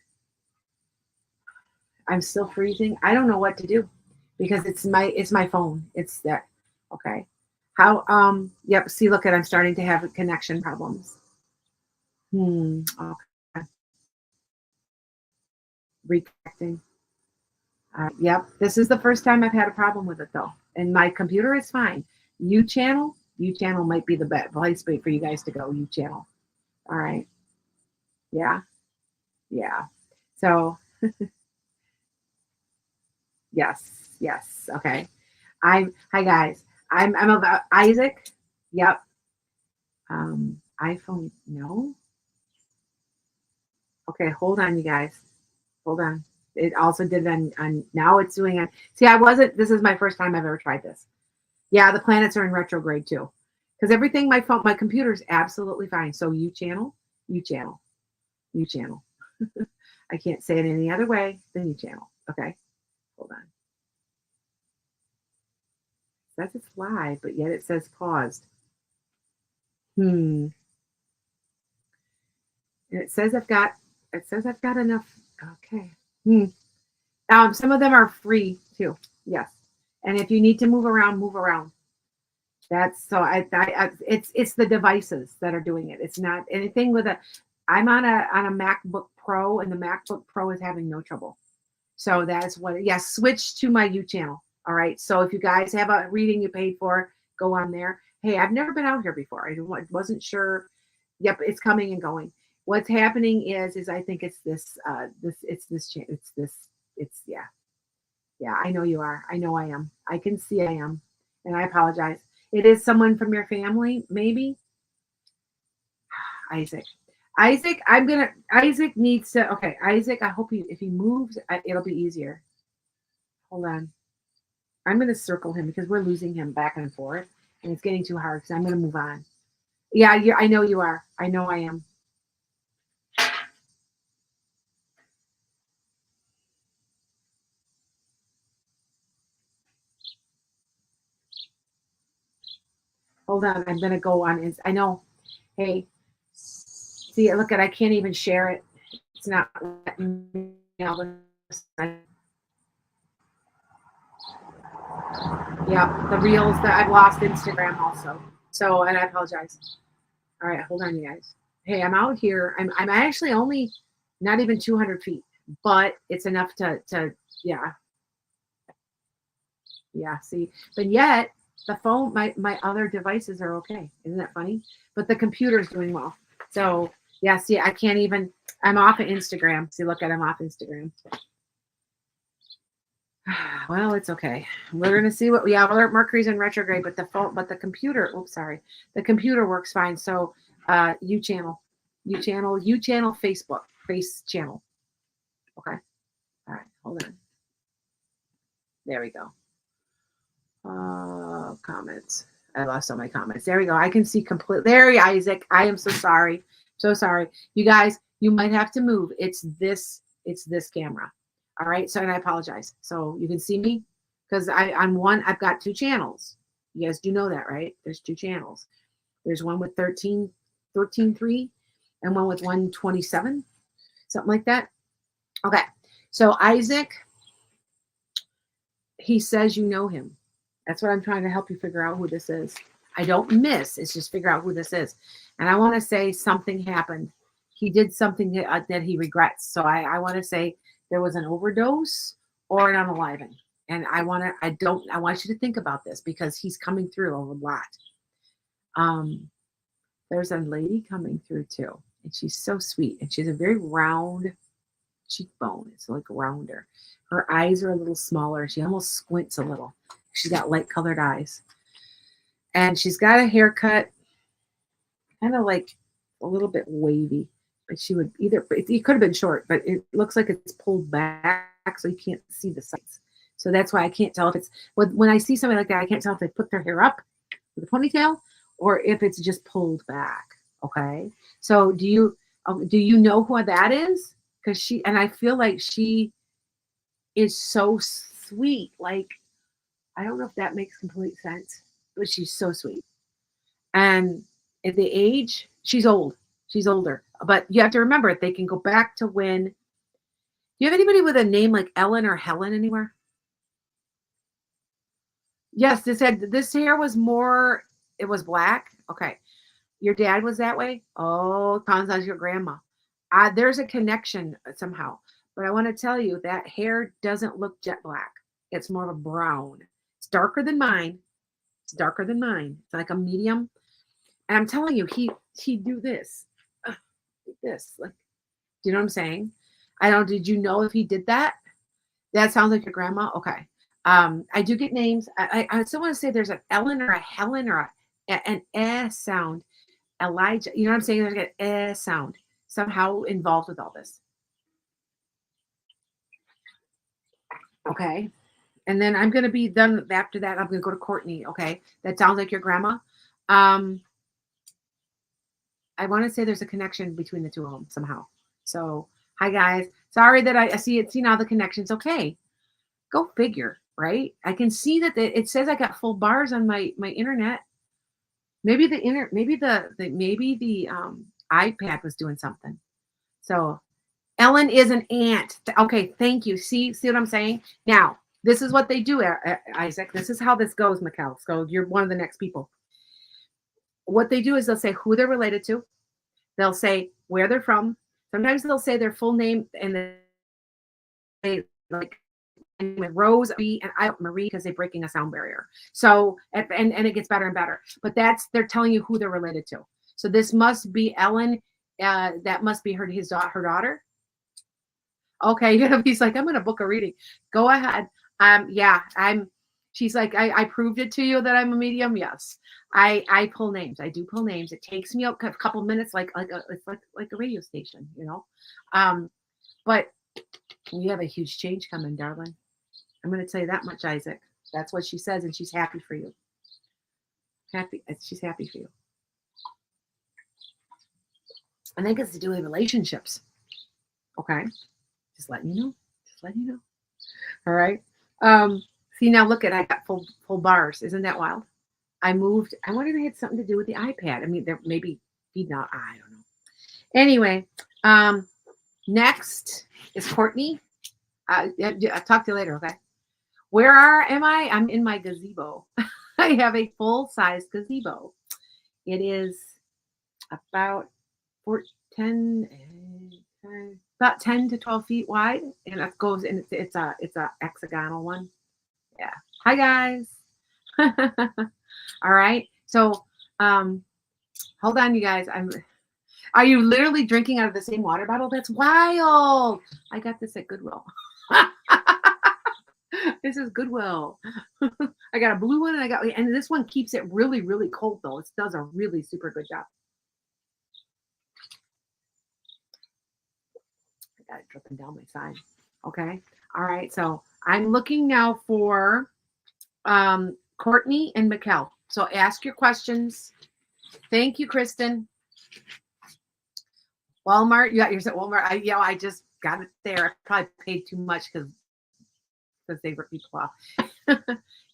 I'm still freezing. I don't know what to do because it's my phone. It's that. Okay. How yep, see look at I'm starting to have connection problems. Okay. Reconnecting. Yep. This is the first time I've had a problem with it though. And my computer is fine. U channel might be the best place for you guys to go. U channel. All right. Yeah. Yeah. So yes. Yes. Okay. Hi guys. I'm about Isaac. Yep. iPhone. No. Okay. Hold on, you guys. Hold on. It also did on now it's doing it. See, I wasn't. This is my first time I've ever tried this. Yeah, the planets are in retrograde too. Because everything my computer's absolutely fine. So U channel, U channel. I can't say it any other way than U channel. Okay, hold on. It says it's live, but yet it says paused. Hmm. And it says I've got enough. Okay. Hmm. Some of them are free too. Yes. And if you need to move around, move around. That's so it's the devices that are doing it. It's not anything with a. I'm on a MacBook Pro, and the MacBook Pro is having no trouble. So that's what. Yes, switch to my U channel. All right. So if you guys have a reading you paid for, go on there. Hey, I've never been out here before. Wasn't sure. Yep, it's coming and going. What's happening is I think it's it's yeah, I know you are. I know I am. I can see I am. And I apologize. It is someone from your family, maybe. Isaac. Isaac needs to, okay, Isaac, I hope if he moves, it'll be easier. Hold on. I'm going to circle him because we're losing him back and forth and it's getting too hard because I'm going to move on. Yeah, I know you are. I know I am. Hold on. I'm going to go on. I know. Hey, see, look at, I can't even share it. It's not letting me all of a sudden. Yeah, the reels that I've lost Instagram also. So, and I apologize. All right, hold on, you guys. Hey, I'm out here. I'm actually only not even 200 feet, but it's enough to yeah, yeah. See, but yet the phone, my other devices are okay. Isn't that funny? But the computer's doing well. So yeah, see, I can't even. I'm off of Instagram. See, look at I'm off Instagram. Well, it's okay. We're gonna see what we have. Mercury's in retrograde, but the phone, but the computer. Oops, sorry. The computer works fine. So, U channel, U channel, Facebook, face channel. Okay. All right. Hold on. There we go. Comments. I lost all my comments. There we go. I can see complete. There, Isaac. I am so sorry. So sorry. You guys, you might have to move. It's this. It's this camera. All right. So, and I apologize. So you can see me because on one, I've got two channels. You guys do know that, right? There's two channels. There's one with 13.3 and one with 127, something like that. Okay. So Isaac, he says you know him. That's what I'm trying to help you figure out who this is. I don't miss. It's just figure out who this is. And I want to say something happened. He did something that he regrets. So I want to say there was an overdose or an unaliving. And I want you to think about this because he's coming through a lot. There's a lady coming through too. And she's so sweet. And she's a very round cheekbone. It's like rounder. Her eyes are a little smaller. She almost squints a little. She's got light colored eyes. And she's got a haircut kind of like a little bit wavy. But she would it could have been short, but it looks like it's pulled back so you can't see the sides. So that's why I can't tell if it's when I see somebody like that, I can't tell if they put their hair up with a ponytail or if it's just pulled back. Okay. So do you know who that is? Because I feel like she is so sweet. Like, I don't know if that makes complete sense, but she's so sweet. And at the age, she's old. She's older. But you have to remember, they can go back to when. Do you have anybody with a name like Ellen or Helen anywhere? Yes, this hair was more. It was black. Okay, your dad was that way. Oh, comes as your grandma. There's a connection somehow. But I want to tell you that hair doesn't look jet black. It's more of a brown. It's darker than mine. It's darker than mine. It's like a medium. And I'm telling you, he do this, like this. Like, do you know what I'm saying? I don't. Did you know if he did that? That sounds like your grandma. Okay. I do get names. I still want to say there's an Ellen or a Helen or an sound. Elijah. You know what I'm saying? There's like an sound somehow involved with all this. Okay. And then I'm going to be done after that. I'm going to go to Courtney. Okay. That sounds like your grandma. Um, I want to say there's a connection between the two of them somehow. So, hi guys. Sorry that I see it. See now the connection's okay. Go figure, right? I can see that it says I got full bars on my internet. Maybe the iPad was doing something. So Ellen is an aunt. Okay, thank you. See what I'm saying? Now, this is what they do, Isaac. This is how this goes, Mikkel. So you're one of the next people. What they do is they'll say who they're related to. They'll say where they're from. Sometimes they'll say their full name and they like with Rose and I Marie because they're breaking a sound barrier. So and it gets better and better. But they're telling you who they're related to. So this must be Ellen. That must be her daughter. Okay, he's like, I'm gonna book a reading. Go ahead. Yeah, she's like, I proved it to you that I'm a medium. Yes. I pull names. I do pull names. It takes me a couple minutes, it's like a radio station, But you have a huge change coming, darling. I'm gonna tell you that much, Isaac. That's what she says, and she's happy for you. She's happy for you. I think it's to do with relationships. Okay. Just letting you know. All right. See now, look at I got full bars. Isn't that wild? I moved. I wonder if it had something to do with the iPad. I mean, there maybe feed now. I don't know. Anyway, next is Courtney. I'll talk to you later. Okay. Where am I? I'm in my gazebo. I have a full-size gazebo. It is about 10 to 12 feet wide, and it goes and it's a hexagonal one. Yeah. Hi guys. All right. So hold on, you guys. Are you literally drinking out of the same water bottle? That's wild. I got this at Goodwill. This is Goodwill. I got a blue one and this one keeps it really, really cold though. It does a really super good job. I got it dripping down my side. Okay. All right. So I'm looking now for Courtney and Mikkel. So ask your questions. Thank you, Kristen. Walmart. You got yours at Walmart. I just got it there. I probably paid too much because they rip people off.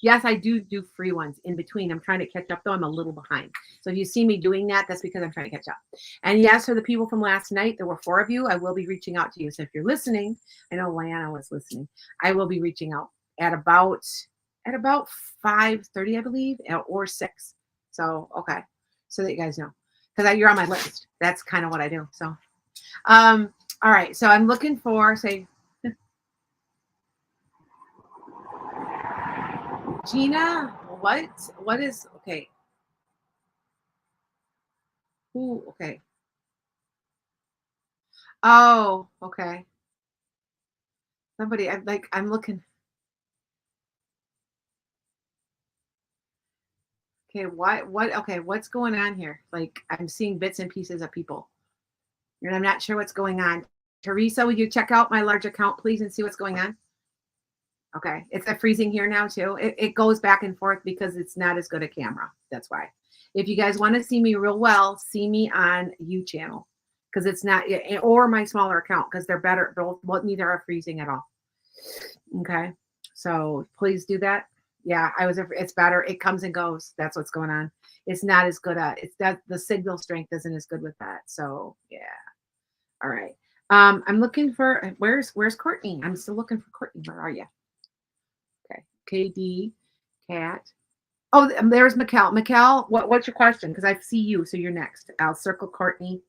Yes, I do free ones in between. I'm trying to catch up though. I'm a little behind. So if you see me doing that, that's because I'm trying to catch up. And yes, for the people from last night, there were 4 of you. I will be reaching out to you. So if you're listening, I know Lana was listening. I will be reaching out at about 5:30, I believe, or 6. So okay, so that you guys know, because you're on my list. That's kind of what I do. So, all right. So I'm looking for Gina, what is okay? Who okay? Oh, okay. Somebody I'm looking. Okay, what okay, what's going on here? Like I'm seeing bits and pieces of people. And I'm not sure what's going on. Teresa, would you check out my large account, please, and see what's going on? Okay, it's freezing here now too. It goes back and forth because it's not as good a camera. That's why. If you guys want to see me real well, see me on channel because it's not, or my smaller account because they're better. Both neither are freezing at all. Okay, so please do that. Yeah, it's better. It comes and goes. That's what's going on. It's not as good at it's that the signal strength isn't as good with that. So yeah. All right. I'm looking for where's Courtney? I'm still looking for Courtney. Where are you? Okay. KD Cat. Oh, there's Mikkel. Mikkel, what's your question? Because I see you, so you're next. I'll circle Courtney,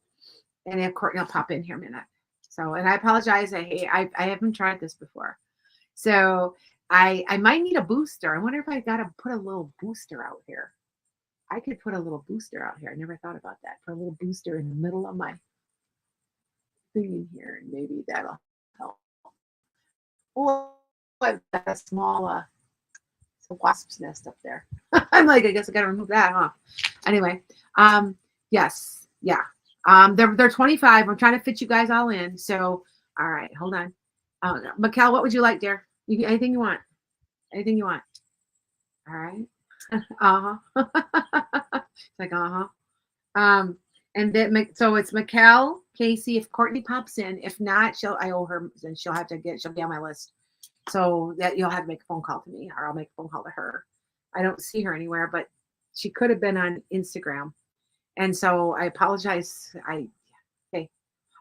and if Courtney will pop in here a minute. So, and I apologize. I haven't tried this before, so I might need a booster. I wonder if I got to put a little booster out here. I could put a little booster out here. I never thought about that. Put a little booster in the middle of my thing in here, and maybe that'll help. Oh, I've got a small it's a wasp's nest up there. I'm like, I guess I gotta remove that, huh? Anyway, yes, yeah. They're 25. I'm trying to fit you guys all in. So, all right, hold on. Mikkel, what would you like, dear? Anything you want? Anything you want? All right. Uh-huh. It's like, uh-huh. And then so it's Mikkel, Casey. If Courtney pops in, if not, I owe her, then she'll be on my list. So that you'll have to make a phone call to me, or I'll make a phone call to her. I don't see her anywhere, but she could have been on Instagram. And so I apologize. Okay.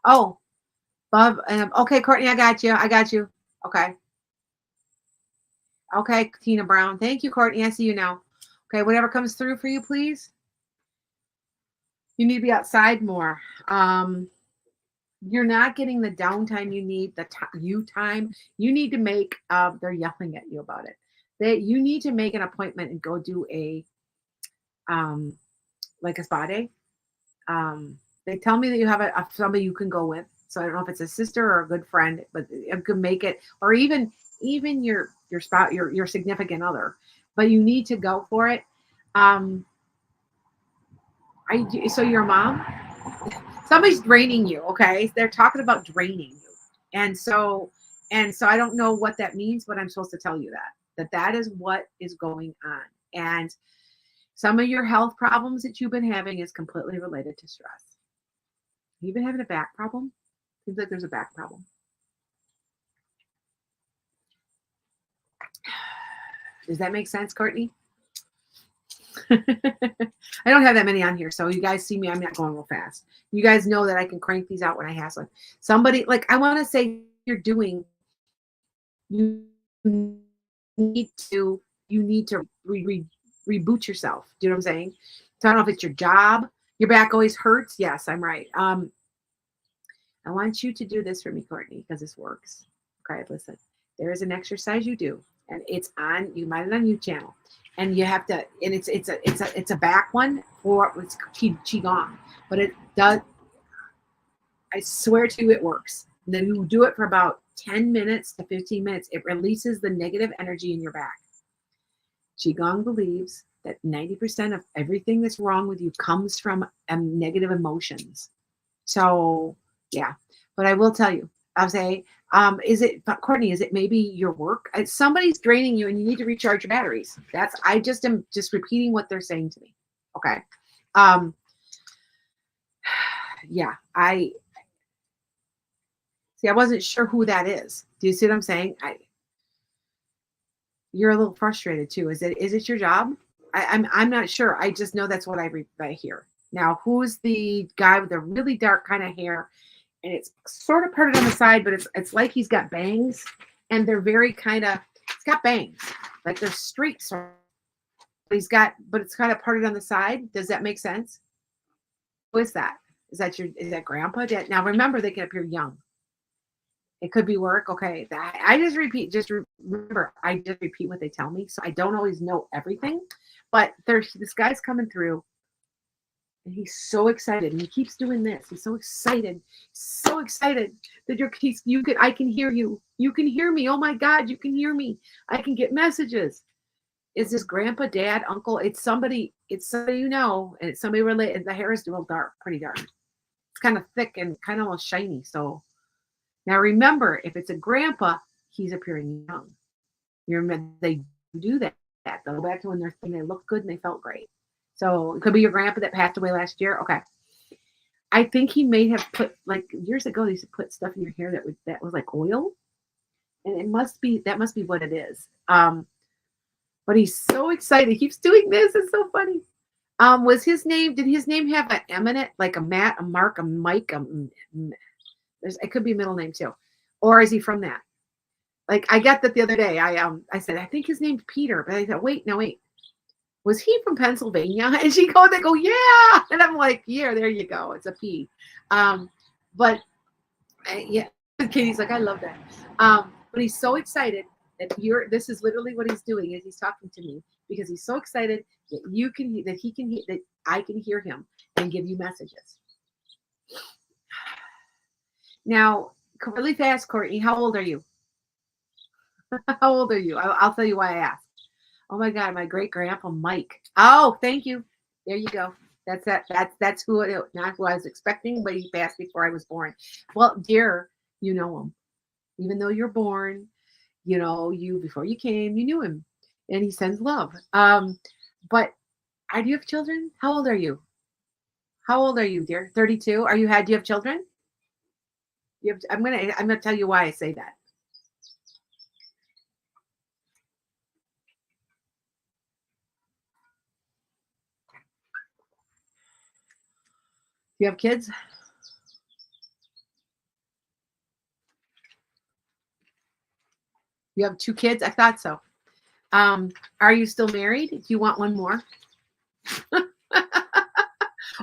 Oh, Bob. Okay, Courtney, I got you. Okay. Okay, Tina Brown. Thank you, Courtney. I see you now. Okay, whatever comes through for you, please. You need to be outside more. You're not getting the downtime you need, the time. You need to make, they're yelling at you about it. You need to make an appointment and go do a, like a spa day. They tell me that you have somebody you can go with. So I don't know if it's a sister or a good friend, but you can make it, or even your spouse, your significant other. But you need to go for it. So your mom, somebody's draining you. Okay, they're talking about draining you, and so I don't know what that means, but I'm supposed to tell you that is what is going on, and some of your health problems that you've been having is completely related to stress. You've been having a back problem. Seems like there's a back problem. Does that make sense, Courtney? I don't have that many on here, so you guys see me. I'm not going real fast. You guys know that I can crank these out when I have some. Somebody, like, I want to say you need to reboot yourself. Do you know what I'm saying? So I don't know if it's your job. Your back always hurts. Yes, I'm right. I want you to do this for me, Courtney, because this works. Okay, listen. There is an exercise you do, and it's on. You might it on YouTube channel, and you have to. And it's a back one for it's qigong, but it does. I swear to you, it works. And then you do it for about 10 minutes to 15 minutes. It releases the negative energy in your back. Qigong believes that 90% of everything that's wrong with you comes from negative emotions. So, yeah. But I will tell you, I'll say, Courtney, is it maybe your work? Somebody's draining you and you need to recharge your batteries. I just am just repeating what they're saying to me. Okay. Yeah, I wasn't sure who that is. Do you see what I'm saying? You're a little frustrated too. Is it your job? I'm not sure. I just know that's what I hear. Now, who's the guy with the really dark kind of hair? And it's sort of parted on the side, but it's like he's got bangs, and they're very he's got bangs, like they're straight. But it's kind of parted on the side. Does that make sense? Who is that? Is that grandpa? Now remember, they can appear young. It could be work. Okay. Remember, I just repeat what they tell me. So I don't always know everything, but this guy's coming through and he's so excited and he keeps doing this. He's so excited that I can hear you. You can hear me. Oh my God, you can hear me. I can get messages. Is this grandpa, dad, uncle? It's somebody you know, and it's somebody related. The hair is real dark, pretty dark. It's kind of thick and kind of almost shiny. So now remember, if it's a grandpa, he's appearing young. You remember they do that. They'll go back to when they looked good and they felt great. So it could be your grandpa that passed away last year. Okay. I think he may have put, like years ago, they used to put stuff in your hair that was like oil. And that must be what it is. But he's so excited. He keeps doing this. It's so funny. Was his name? Did his name have an M in it, like a Matt, a Mark, a Mike? It could be a middle name too, or is he from that? Like I got that the other day. I said I think his name's Peter, but I thought wait, no wait, was he from Pennsylvania? And they go yeah, and I'm like yeah, there you go, it's a P. But yeah, Katie's like I love that. But he's so excited that this is literally what he's doing is he's talking to me because he's so excited that that I can hear him and give you messages. Now, really fast, Courtney, how old are you? How old are you? I'll tell you why I asked. Oh my God, my great grandpa Mike. Oh, thank you. There you go. That's who not who I was expecting, but he passed before I was born. Well, dear, you know him. Even though you're born, you before you came, you knew him, and he sends love. But do you have children? How old are you? How old are you, dear? 32. Do you have children? I'm gonna tell you why I say that. You have kids? You have 2 kids? I thought so. Are you still married? Do you want one more?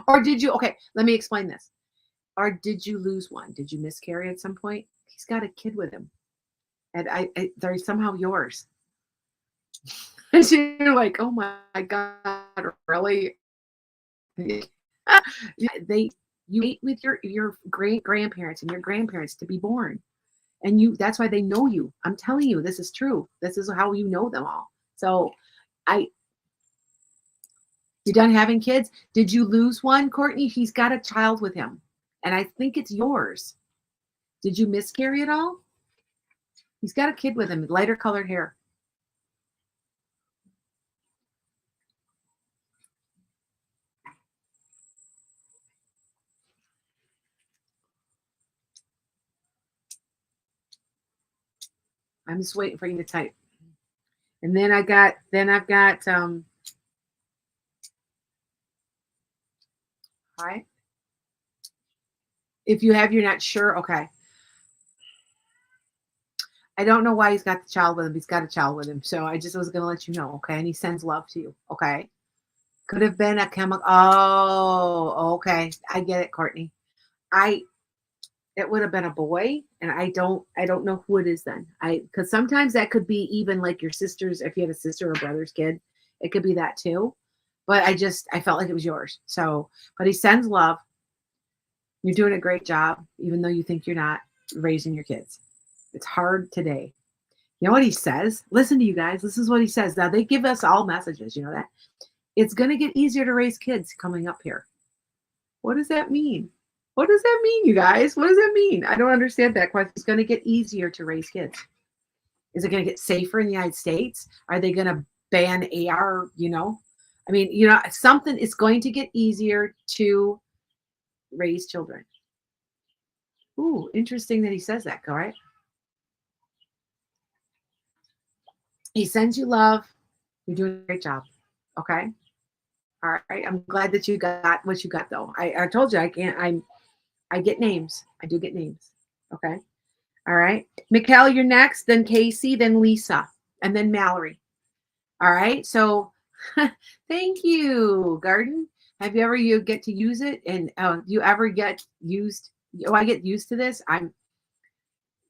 Or did you? Okay, let me explain this. Or did you lose one? Did you miscarry at some point? He's got a kid with him, and they're somehow yours. And you're like, oh my God, really? You wait with your great grandparents and your grandparents to be born, and that's why they know you. I'm telling you, this is true. This is how you know them all. So, you done having kids? Did you lose one, Courtney? He's got a child with him, and I think it's yours. Did you miscarry at all? He's got a kid with him, lighter colored hair. I'm just waiting for you to type. And then I've got hi. If you have, you're not sure. Okay. I don't know why he's got the child with him. He's got a child with him. So I just was going to let you know. Okay. And he sends love to you. Okay. Could have been a chemical. Oh, okay. I get it, Courtney. It would have been a boy. And I don't know who it is then. Because sometimes that could be even like your sister's, if you have a sister or brother's kid, it could be that too. But I felt like it was yours. So, but he sends love. You're doing a great job, even though you think you're not raising your kids. It's hard today. You know what he says? Listen to you guys. This is what he says. Now, they give us all messages. You know that? It's going to get easier to raise kids coming up here. What does that mean? What does that mean, you guys? What does that mean? I don't understand that question. It's going to get easier to raise kids. Is it going to get safer in the United States? Are they going to ban AR? I mean, something is going to get easier to raise children. Ooh, interesting that he says that, all right? He sends you love. You're doing a great job. Okay. All right. I'm glad that you got what you got though. I told you I get names. I do get names. Okay. All right. Mikkel, you're next, then Casey, then Lisa, and then Mallory. All right. So thank you, Garden. Have you get to use it? And you ever get used? Oh, I get used to this.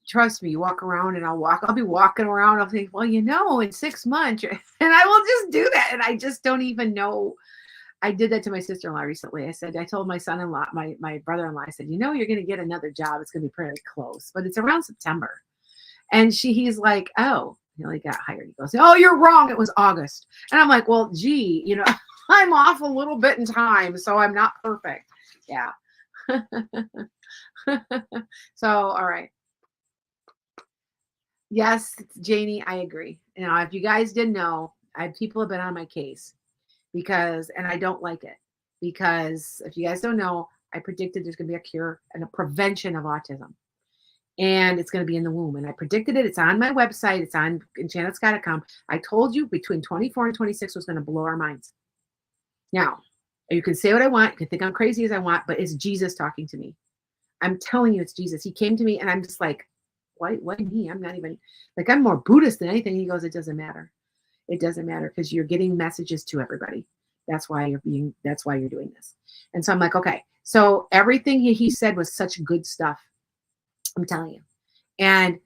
Trust me, you walk around and I'll be walking around. I'll think, well, in 6 months, and I will just do that. And I just don't even know. I did that to my sister-in-law recently. I told my son-in-law, my brother-in-law, I said, you're going to get another job. It's going to be pretty close, but it's around September. And he's like, oh, he only got hired. He goes, oh, you're wrong. It was August. And I'm like, well, gee, I'm off a little bit in time, so I'm not perfect. Yeah. So, all right. Yes, Janie, I agree. If you guys didn't know, people have been on my case and I don't like it because if you guys don't know, I predicted there's going to be a cure and a prevention of autism. and it's going to be in the womb. And I predicted it. It's on my website. It's on enchantedSky.com. I told you between 24 and 26 was going to blow our minds. Now, you can say what I want. You can think I'm crazy as I want, but it's Jesus talking to me. I'm telling you, it's Jesus. He came to me, and I'm just like, why me? I'm not even, like, I'm more Buddhist than anything. He goes, it doesn't matter. It doesn't matter because you're getting messages to everybody. That's why you're doing this. And so I'm like, okay. So everything he said was such good stuff. I'm telling you. And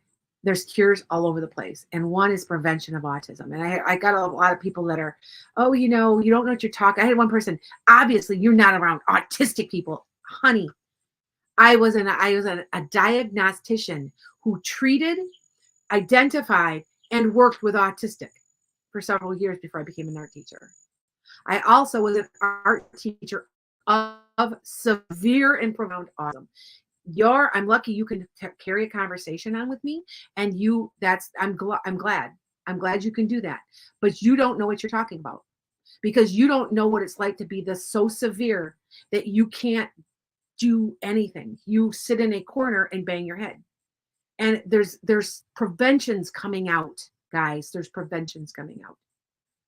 there's cures all over the place. And one is prevention of autism. And I got a lot of people that are, oh, you don't know what you're talking. I had one person, obviously you're not around autistic people. Honey, I was a diagnostician who treated, identified, and worked with autistic for several years before I became an art teacher. I also was an art teacher of severe and profound autism. I'm lucky you can carry a conversation on with me, and I'm glad you can do that, but you don't know what you're talking about, because you don't know what it's like to be this so severe that you can't do anything. You sit in a corner and bang your head. And there's preventions coming out, guys. There's preventions coming out.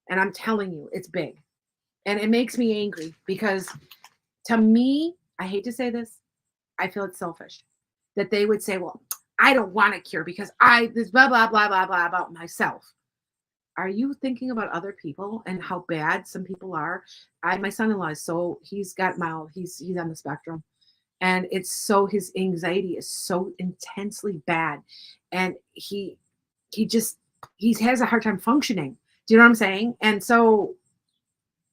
And I'm telling you, it's big. And it makes me angry because, to me, I hate to say this, I feel it's selfish that they would say, well, I don't want a cure because this blah, blah, blah, blah, blah about myself. Are you thinking about other people and how bad some people are? My son-in-law he's got mild, he's on the spectrum. And his anxiety is so intensely bad. And he has a hard time functioning. Do you know what I'm saying? And so,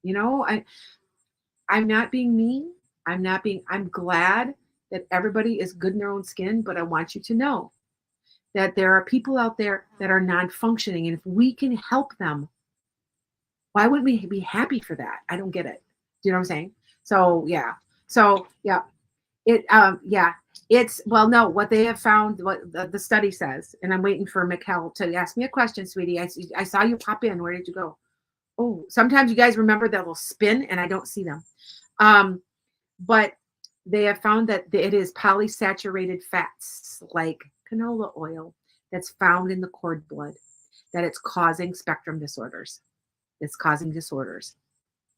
I'm not being mean. I'm glad that everybody is good in their own skin, but I want you to know that there are people out there that are non-functioning. And if we can help them, why wouldn't we be happy for that? I don't get it. Do you know what I'm saying? So, yeah. No, what they have found, what the study says, and I'm waiting for Mikkel to ask me a question, sweetie. I saw you pop in. Where did you go? Oh, sometimes you guys remember that will spin and I don't see them. But they have found that it is polysaturated fats like canola oil that's found in the cord blood, that it's causing spectrum disorders. It's causing disorders.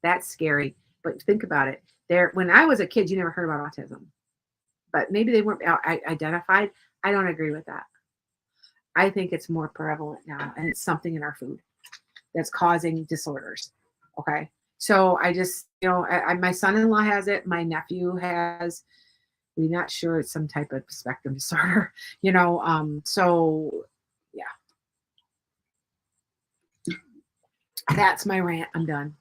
That's scary. But think about it. When I was a kid, you never heard about autism. But maybe they weren't identified. I don't agree with that. I think it's more prevalent now, and it's something in our food that's causing disorders. Okay. So I just, my son-in-law has it. My nephew has, we're not sure it's some type of spectrum disorder, so yeah. That's my rant. I'm done.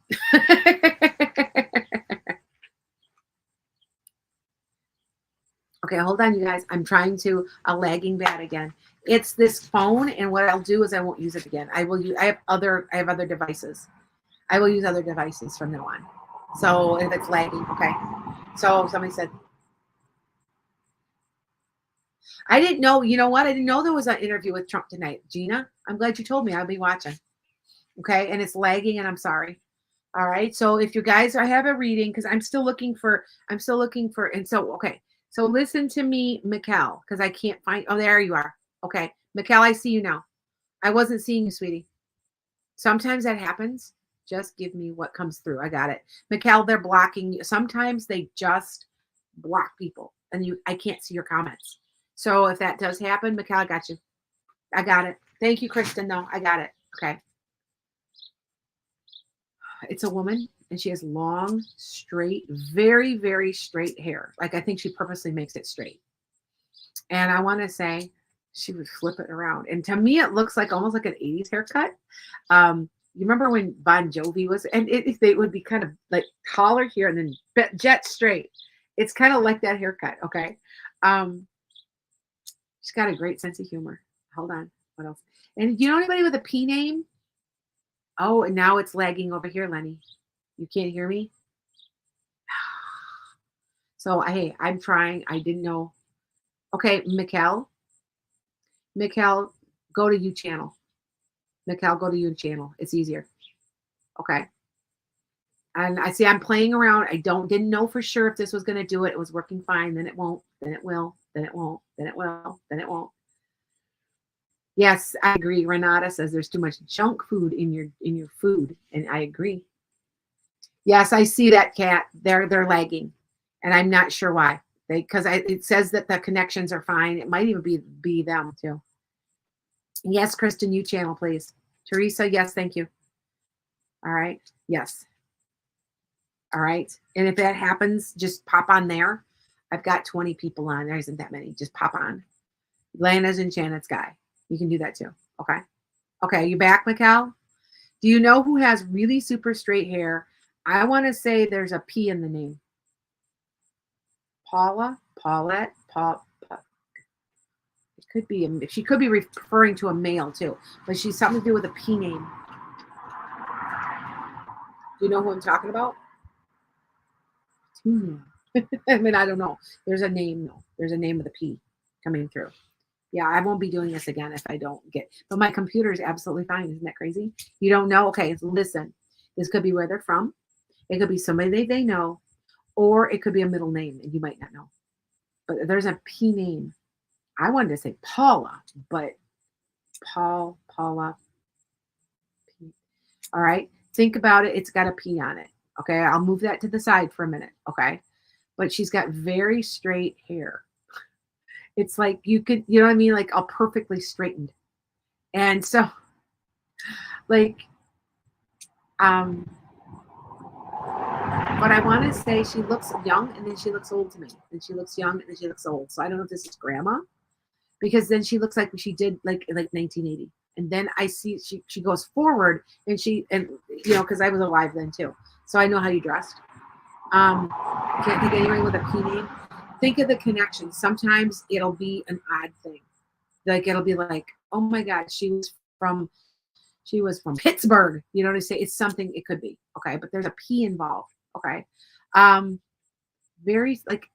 Okay, hold on, you guys. I'm trying to lagging bad again. It's this phone, and what I'll do is I won't use it again. I have other devices. I will use other devices from now on. So if it's lagging, okay. So somebody said, I didn't know. You know what? I didn't know there was an interview with Trump tonight. Gina, I'm glad you told me. I'll be watching. Okay, and it's lagging, and I'm sorry. All right. So if you guys, I have a reading because I'm still looking for, and so okay. So listen to me, Mikkel, because I can't find. Oh, there you are. Okay, Mikkel, I see you now. I wasn't seeing you, sweetie. Sometimes that happens. Just give me what comes through. I got it. Mikkel, they're blocking you. Sometimes they just block people, and I can't see your comments. So if that does happen, Mikkel, I got you. I got it. Thank you, Kristen. No, I got it. Okay. It's a woman, and she has long, straight, very, very straight hair. Like, I think she purposely makes it straight. And I want to say she would flip it around. And to me, it looks like almost like an 80s haircut. You remember when Bon Jovi was, and they would be kind of like taller here and then jet straight. It's kind of like that haircut. Okay. She's got a great sense of humor. Hold on. What else? And you know anybody with a P name? Oh, and now it's lagging over here, Lenny. You can't hear me? So, hey, I'm trying. I didn't know. Okay, Mikkel, go to you channel. Mikkel, go to you channel. It's easier. Okay. And I see I'm playing around. I didn't know for sure if this was going to do it. It was working fine. Then it won't. Then it will. then it won't, then it will, then it won't. Yes, I agree. Renata says there's too much junk food in your food, and I agree. Yes, I see that, cat. They're lagging, and I'm not sure why. Because it says that the connections are fine. It might even be them too. Yes, Kristen, you channel, please. Teresa, yes, thank you. All right. Yes. All right. And if that happens, just pop on there. I've got 20 people on. There isn't that many. Just pop on. Lana's and Janet's guy. You can do that too. Okay. Okay. You back, Mikkel? Do you know who has really super straight hair? I want to say there's a P in the name. Paula, Paulette, Paul. It could be. She could be referring to a male too, but she's something to do with a P name. Do you know who I'm talking about? I mean, I don't know. There's a name though. There's a name with a P coming through. Yeah, I won't be doing this again if I don't get. But my computer is absolutely fine. Isn't that crazy? You don't know? Okay, listen. This could be where they're from. It could be somebody they know, or it could be a middle name and you might not know. But there's a P name. I wanted to say Paula, but Paula. P. All right. Think about it. It's got a P on it. Okay. I'll move that to the side for a minute. Okay. But she's got very straight hair. It's like you could, you know what I mean? Like all perfectly straightened. And so, like, but I want to say she looks young and then she looks old to me. And she looks young and then she looks old. So I don't know if this is grandma because then she looks like she did like 1980. And then I see she goes forward and because I was alive then too. So I know how you dressed. Can't think of anybody with a P name. Think of the connection. Sometimes it'll be an odd thing. Like it'll be like, oh my God, she was from Pittsburgh. You know what I say? It's something it could be. Okay. But there's a P involved. Okay. Very like,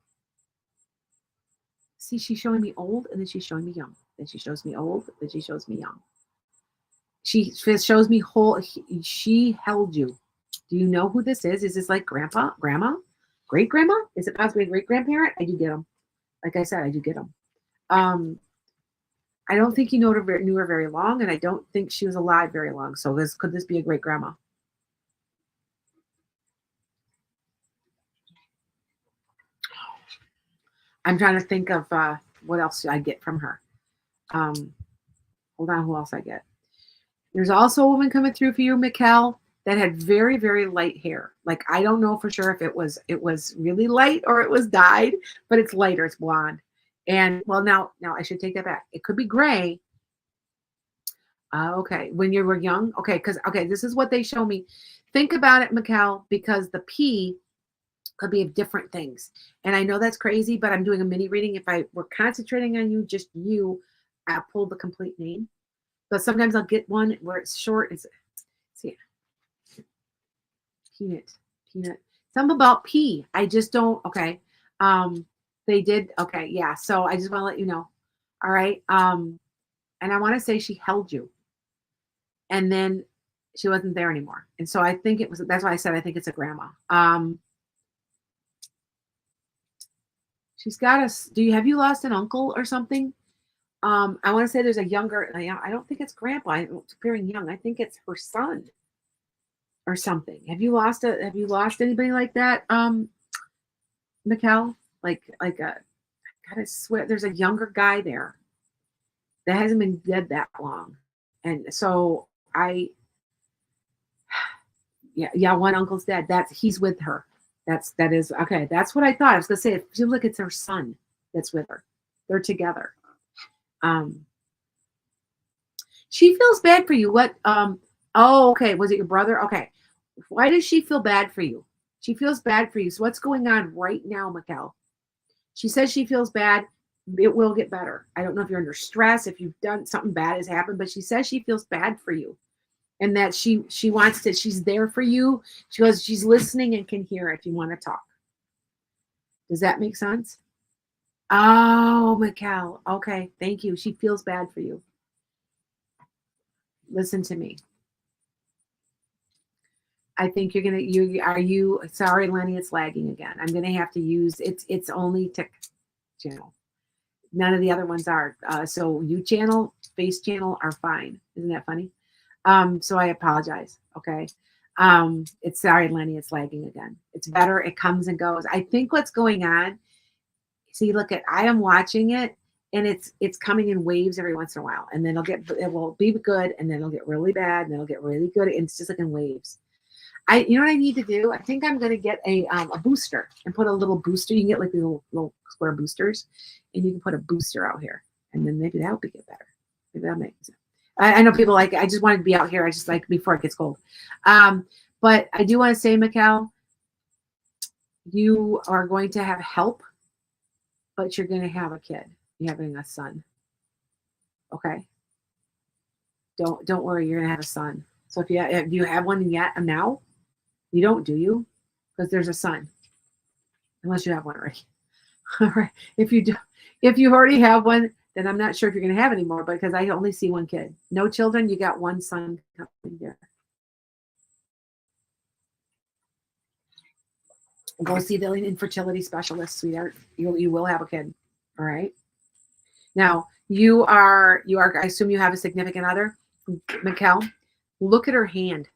see, she's showing me old and then she's showing me young. Then she shows me old, then she shows me young. She shows me whole. She held you. Do you know who this is? Is this like grandpa, grandma, great grandma? Is it possibly a great grandparent? I do get them. Like I said, I do get them. I don't think you knew her very long, and I don't think she was alive very long. So could this be a great grandma? I'm trying to think of what else I get from her. Hold on, who else I get? There's also a woman coming through for you, Mikkel, that had very, very light hair. Like I don't know for sure if it was really light or it was dyed, but it's lighter, it's blonde. And well, now I should take that back. It could be gray. Okay, when you were young. Okay, this is what they show me. Think about it, Mikkel, because the P could be of different things. And I know that's crazy, but I'm doing a mini reading. If I were concentrating on you, just you, I'll pull the complete name. But sometimes I'll get one where it's short. See, peanut. Something about P. I just don't. Okay. They did. Okay. Yeah. So I just want to let you know. All right. And I want to say she held you. And then she wasn't there anymore. And so I think that's why I said I think it's a grandma. She's got have you lost an uncle or something? I want to say there's a younger, I don't think it's grandpa. It's appearing young. I think it's her son or something. Have you lost anybody like that? Mikkel? I gotta swear there's a younger guy there that hasn't been dead that long. And so one uncle's dead. He's with her. That is okay. That's what I thought. I was gonna say, if you look, it's her son that's with her. They're together. She feels bad for you. What? Oh, okay. Was it your brother? Okay. Why does she feel bad for you? She feels bad for you. So what's going on right now, Mikkel? She says she feels bad. It will get better. I don't know if you're under stress, if you've done something bad has happened, but she says she feels bad for you. And that she wants to, she's there for you. She goes, she's listening and can hear if you want to talk. Does that make sense? Oh, Mikkel. Okay. Thank you. She feels bad for you. Listen to me. I think sorry, Lenny, it's lagging again. I'm going to have to use, it's only tick channel. None of the other ones are. So you channel, face channel are fine. Isn't that funny? So I apologize. Okay. It's sorry, Lenny, it's lagging again. It's better. It comes and goes. I think what's going on, see, look at, I am watching it and it's coming in waves every once in a while. And then it will be good. And then it'll get really bad. And then it'll get really good. And it's just like in waves. You know what I need to do? I think I'm going to get a booster and put a little booster. You can get like little square boosters, and you can put a booster out here, and then maybe that'll get better. Maybe that makes sense. I know people like. I just wanted to be out here. I just like before it gets cold. But I do want to say, Mikkel, you are going to have help, but you're going to have a kid. You're having a son. Okay. Don't worry. You're going to have a son. So if you have one yet now. You don't, do you? Because there's a son. Unless you have one already. All right. If you already have one, then I'm not sure if you're going to have any more because I only see one kid. No children. You got one son coming here. Go see the infertility specialist, sweetheart. You will have a kid. All right. Now you are. I assume you have a significant other, Mikkel. Look at her hand.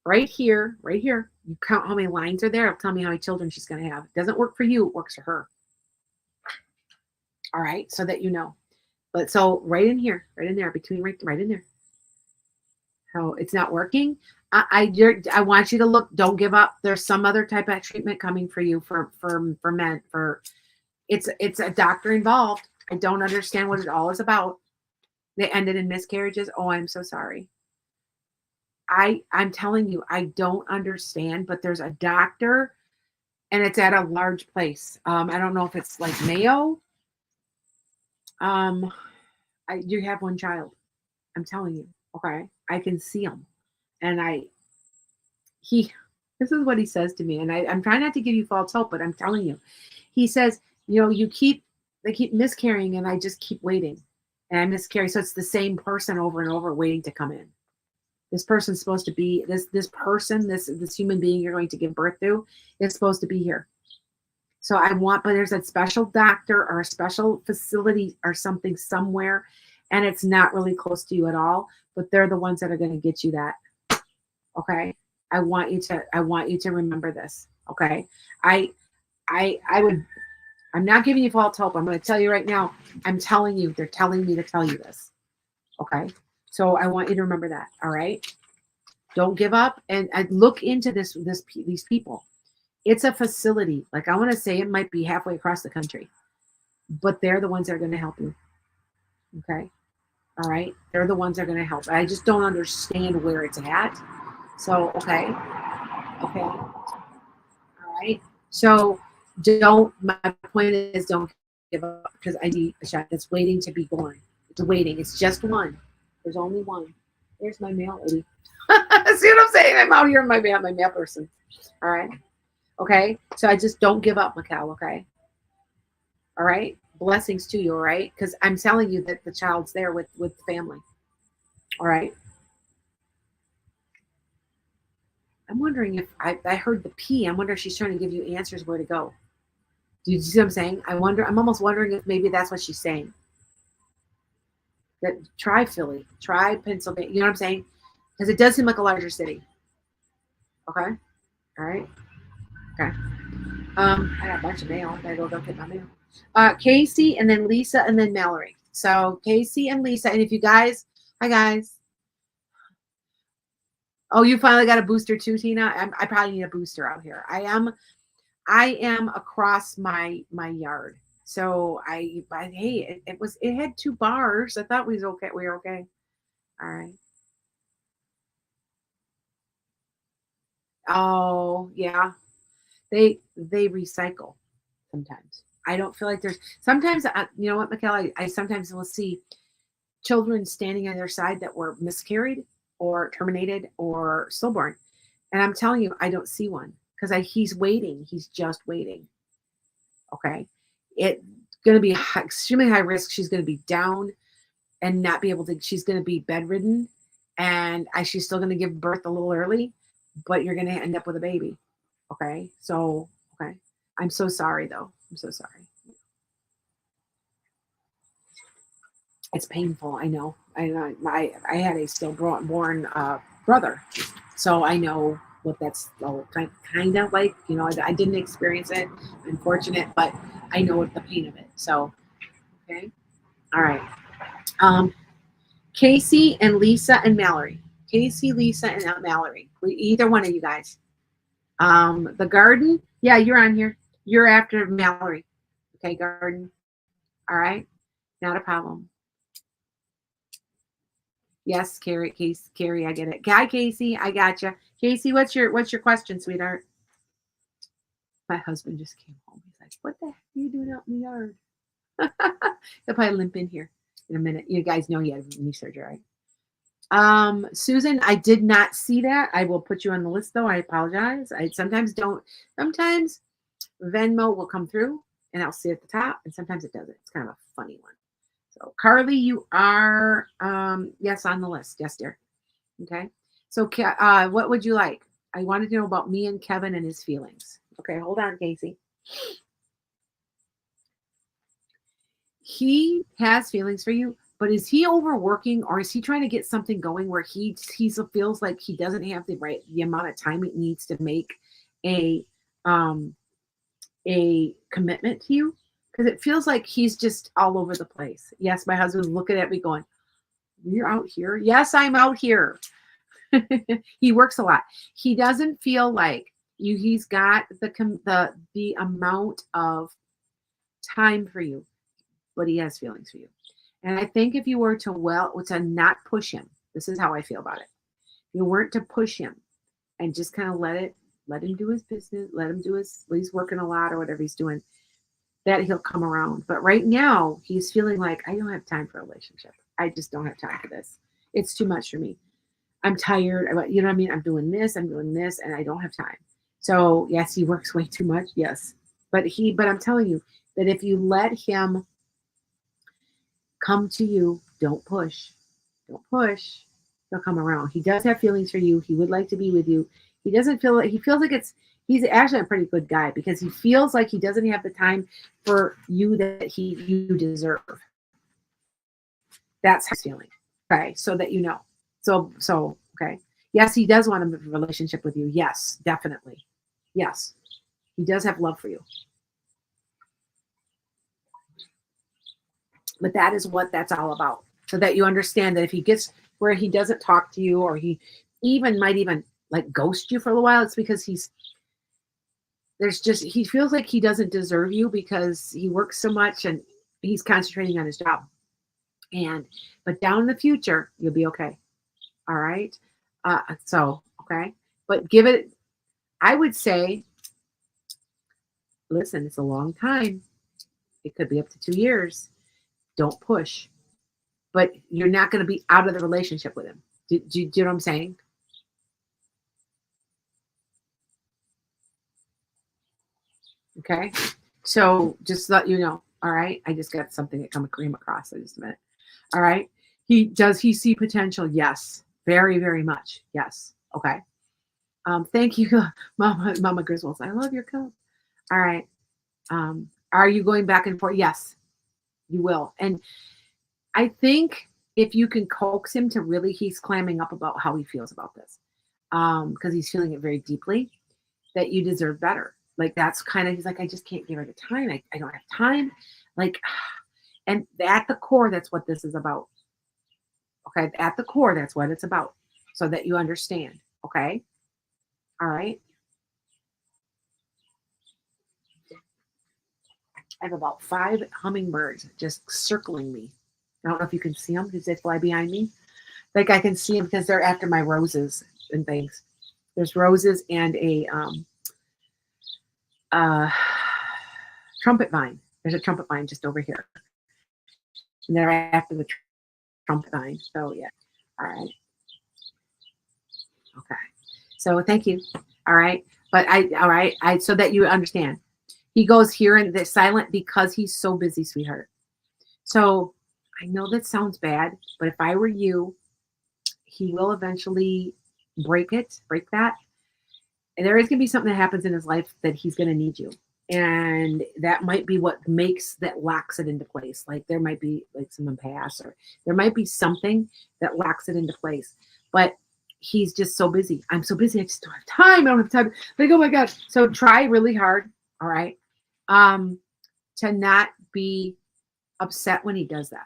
Right here, you count how many lines are there. It'll tell me how many children she's going to have. It doesn't work for you. It works for her. All right, so that you know. But so right in here, right in there, between right in there. So it's not working. I want you to look. Don't give up. There's some other type of treatment coming for you for men. It's a doctor involved. I don't understand what it all is about. They ended in miscarriages. Oh, I'm so sorry. I'm telling you, I don't understand, but there's a doctor and it's at a large place. I don't know if it's like Mayo. You have one child. I'm telling you. Okay. I can see him. And this is what he says to me. And I'm trying not to give you false hope, but I'm telling you, he says, they keep miscarrying and I just keep waiting and I miscarry. So it's the same person over and over waiting to come in. This person's supposed to be this person, this human being you're going to give birth to is supposed to be here. So but there's a special doctor or a special facility or something somewhere, and it's not really close to you at all, but they're the ones that are going to get you that. Okay. I want you to remember this. Okay. I'm not giving you false hope. I'm going to tell you right now, I'm telling you, they're telling me to tell you this. Okay. So I want you to remember that. All right. Don't give up and look into these people. It's a facility. Like I want to say it might be halfway across the country, but they're the ones that are going to help you. Okay. All right. They're the ones that are going to help. I just don't understand where it's at. So, okay. Okay. All right. So my point is don't give up because I need a shot that's waiting to be born. It's waiting. It's just one. There's only one. There's my mail lady. See what I'm saying? I'm out here in my mail person. All right. Okay. So I just don't give up, Mikkel. Okay. All right. Blessings to you. All right. Because I'm telling you that the child's there with family. All right. I'm wondering if I heard the P. I wonder if she's trying to give you answers where to go. Do you see what I'm saying? I'm almost wondering if maybe that's what she's saying. That try Philly, try Pennsylvania. You know what I'm saying? Because it does seem like a larger city. Okay. All right. Okay. I got a bunch of mail. I gotta go get my mail. Casey and then Lisa and then Mallory. So Casey and Lisa. And if you guys, hi guys. Oh, you finally got a booster too, Tina? I probably need a booster out here. I am across my yard. So hey, it had 2 bars. I thought we were okay. All right. Oh, yeah. They recycle sometimes. I don't feel like there's sometimes you know what, Mikkel, I sometimes will see children standing on their side that were miscarried or terminated or stillborn. And I'm telling you, I don't see one because he's waiting. He's just waiting. Okay. It's going to be extremely high risk. She's going to be down and not be able to, she's going to be bedridden and she's still going to give birth a little early, but you're going to end up with a baby. Okay. So, okay. I'm so sorry though. I'm so sorry. It's painful. I know. I had a stillborn brother, so I know what that's kind of like. I didn't experience it, unfortunate, but I know what the pain of it. So okay, all right. Um, Casey and Lisa and Mallory. Casey, Lisa, and Mallory. Either one of you guys. The garden. Yeah, you're on here. You're after Mallory. Okay, garden. All right, not a problem. Yes, Carrie, Casey, Carrie, I get it. Hi, Casey, I gotcha. Casey, what's your question, sweetheart? My husband just came home. He's like, "What the heck are you doing out in the yard?" He'll probably limp in here in a minute. You guys know he had knee surgery, right? Susan, I did not see that. I will put you on the list though. I apologize. I sometimes don't. Sometimes Venmo will come through and I'll see it at the top, and sometimes it doesn't. It's kind of a funny one. So Carly, you are yes on the list. Yes, dear. Okay. So what would you like? I wanted to know about me and Kevin and his feelings. Okay, hold on, Casey. He has feelings for you, but is he overworking or is he trying to get something going where he feels like he doesn't have the amount of time it needs to make a um a commitment to you? Because it feels like he's just all over the place. Yes, my husband's looking at me going, "You're out here." Yes, I'm out here. He works a lot. He doesn't feel like he's got the amount of time for you, but he has feelings for you. And I think if you were to not push him, this is how I feel about it. You weren't to push him and just kind of let him do his business, let him do he's working a lot or whatever he's doing, that he'll come around. But right now he's feeling like, I don't have time for a relationship. I just don't have time for this. It's too much for me. I'm tired. You know what I mean? I'm doing this, and I don't have time. So yes, he works way too much. Yes. But I'm telling you that if you let him come to you, don't push. Don't push. He'll come around. He does have feelings for you. He would like to be with you. He feels like he's actually a pretty good guy because he feels like he doesn't have the time for you that you deserve. That's how he's feeling. Okay, so that you know. So okay. Yes, he does want a relationship with you. Yes, definitely. Yes. He does have love for you. But that is what that's all about. So that you understand that if he gets where he doesn't talk to you or he might even like ghost you for a little while, it's because he feels like he doesn't deserve you because he works so much and he's concentrating on his job. But down in the future, you'll be okay. All right. Okay. But give it, I would say, listen, it's a long time. It could be up to 2 years. Don't push. But you're not going to be out of the relationship with him. Do you know what I'm saying? Okay. So just let you know. All right. I just got something that came across in just a minute. All right. Does he see potential? Yes. Very, very much. Yes. Okay. Thank you, Mama Griswolds. I love your coat. All right. Are you going back and forth? Yes, you will. And I think if you can coax him to really, he's clamming up about how he feels about this, because he's feeling it very deeply, that you deserve better. Like that's kind of, he's like, I just can't give her the time. I don't have time. Like, and at the core, that's what this is about. Okay. At the core, that's what it's about. So that you understand. Okay. All right. I have about 5 hummingbirds just circling me. I don't know if you can see them because they fly behind me. Like I can see them because they're after my roses and things. There's roses and a uh, trumpet vine. There's a trumpet vine just over here. And they're after the trumpet vine. So yeah. All right. Okay. So thank you. All right. But all right. So that you understand. He goes here and the silent because he's so busy, sweetheart. So I know that sounds bad, but if I were you, he will eventually break that. And there is going to be something that happens in his life that he's going to need you. And that might be what locks it into place. Like there might be like someone pass, or there might be something that locks it into place. But he's just so busy. I'm so busy. I just don't have time. I don't have time. Like, oh my gosh. So try really hard. All right. Um, to not be upset when he does that.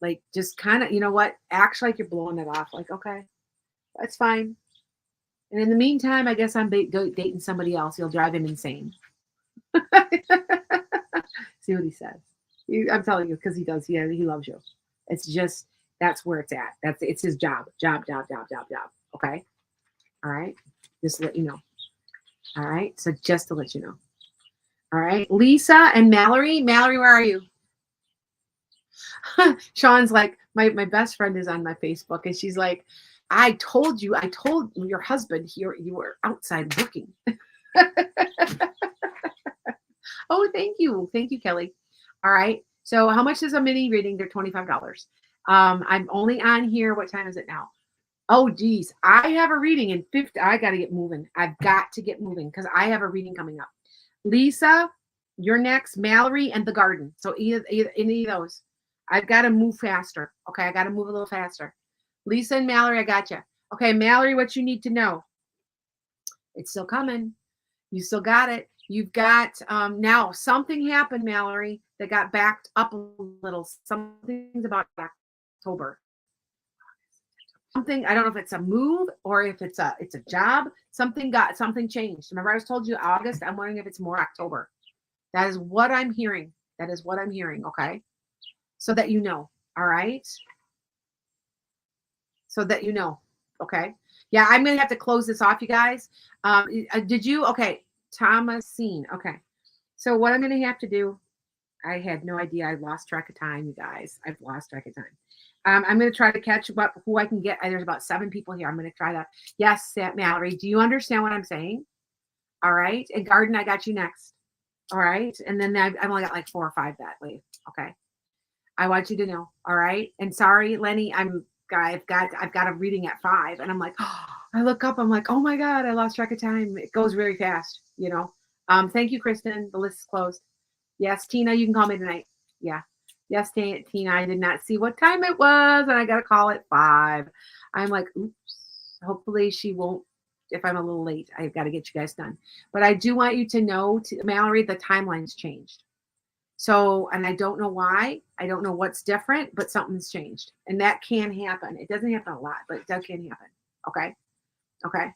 Like just kind of, you know what? Act like you're blowing it off. Like, okay, that's fine. And in the meantime, I guess I'm dating somebody else. You'll drive him insane. See what he says. I'm telling you, because he does. He loves you. It's just that's where it's at. It's his job. Job. Okay. All right. Just to let you know. All right. So just to let you know. All right. Lisa and Mallory. Mallory, where are you? Sean's like, my best friend is on my Facebook, and she's like, I told your husband here you were outside working. Oh, thank you. Thank you, Kelly. All right. So how much is a mini reading? They're $25. I'm only on here. What time is it now? Oh, geez. I have a reading in 50. I got to get moving. I've got to get moving because I have a reading coming up. Lisa, you're next. Mallory and the garden. So either any of those. I've got to move faster. Okay. I got to move a little faster. Lisa and Mallory, I got you. Okay. Mallory, what you need to know. It's still coming. You still got it. You've got now something happened, Mallory, that got backed up a little. Something's about October. Something, I don't know if it's a move or if it's a job. Something changed. Remember, I was told you August. I'm wondering if it's more October. That is what I'm hearing. That is what I'm hearing. Okay. So that you know. All right. So that you know. Okay. Yeah, I'm gonna have to close this off, you guys. Did you? Okay. Thomasine. Okay. So what I'm going to have to do, I had no idea. I lost track of time, you guys. I've lost track of time. I'm going to try to catch up who I can get. There's about 7 people here. I'm going to try that. Yes, Mallory. Do you understand what I'm saying? All right. And Garden, I got you next. All right. And then I've only got like 4 or 5 that way. Okay. I want you to know. All right. And sorry, Lenny, I've got a reading at 5, and I'm like, oh, I look up, I'm like, oh my God, I lost track of time. It goes very fast, you know. Thank you, Kristen. The list is closed. Yes, Tina, you can call me tonight. Yeah. Yes, Tina, I did not see what time it was, and I got a call at 5. I'm like, oops. Hopefully she won't. If I'm a little late, I've got to get you guys done. But I do want you to know, Mallory, the timeline's changed. So, and I don't know why. I don't know what's different, but something's changed. And that can happen. It doesn't happen a lot, but that can happen. Okay. Okay.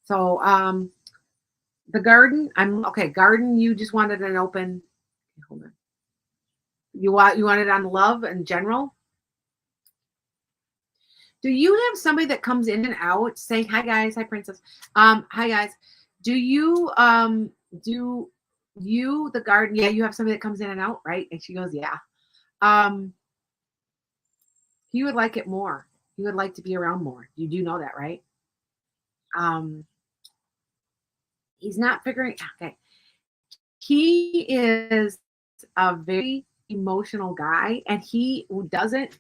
So, the garden, garden, you just wanted an open, hold on. You wanted on love in general? Do you have somebody that comes in and out saying, hi guys, hi princess. Hi guys. Do you the garden? Yeah, you have somebody that comes in and out, right? And she goes, yeah. He would like it more. He would like to be around more. You do know that, right? He's not figuring. Okay, he is a very emotional guy, and he doesn't.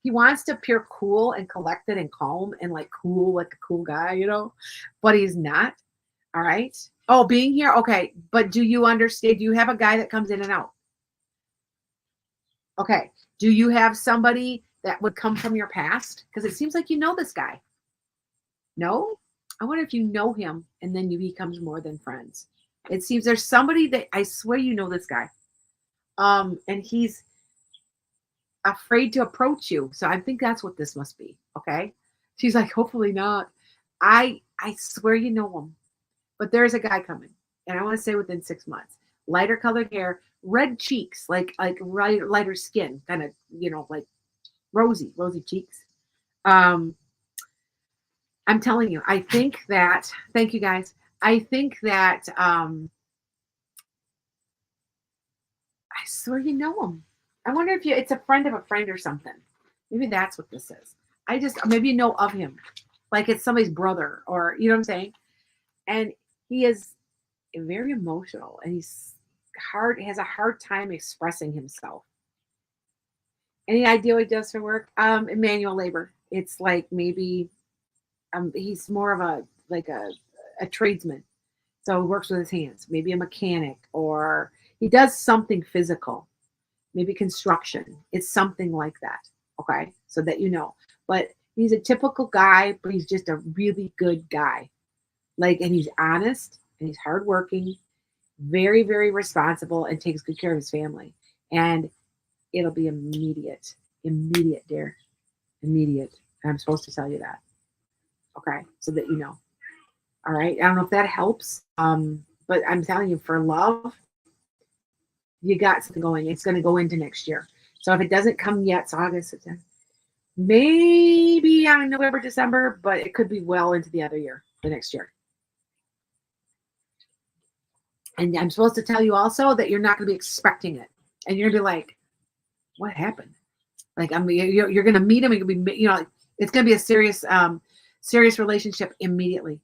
He wants to appear cool and collected and calm and like cool, like a cool guy, you know, but he's not. All right. Oh, being here. Okay. But do you understand? Do you have a guy that comes in and out? Okay. Do you have somebody that would come from your past? Because it seems like you know this guy. No? I wonder if you know him and then you becomes more than friends. It seems there's somebody that I swear you know this guy. And he's afraid to approach you. So I think that's what this must be. Okay. She's like, hopefully not. I swear you know him. But there's a guy coming. And I want to say within 6 months. Lighter colored hair, red cheeks, like lighter skin, kind of, you know, like rosy cheeks. I'm telling you, I think that, thank you guys. I think that I swear you know him. I wonder if it's a friend of a friend or something. Maybe that's what this is. Maybe you know of him. Like it's somebody's brother or, you know what I'm saying? And he is very emotional and has a hard time expressing himself. Any idea what he does for work? Manual labor. It's like maybe He's more of a like a tradesman. So he works with his hands, maybe a mechanic, or he does something physical, maybe construction. It's something like that. Okay. So that you know. But he's a typical guy, but he's just a really good guy. Like, and he's honest and he's hardworking, very, very responsible, and takes good care of his family. And it'll be immediate. Immediate, dear. Immediate. I'm supposed to tell you that. Okay. So that you know. All right. I don't know if that helps. But I'm telling you, for love, you got something going. It's going to go into next year. So if it doesn't come yet, it's August, September, maybe on November, December, but it could be well into the other year, the next year. And I'm supposed to tell you also that you're not going to be expecting it, and you're going to be like, "What happened?" Like, I mean, you're going to meet him. And you'll be, like, it's going to be a serious relationship immediately.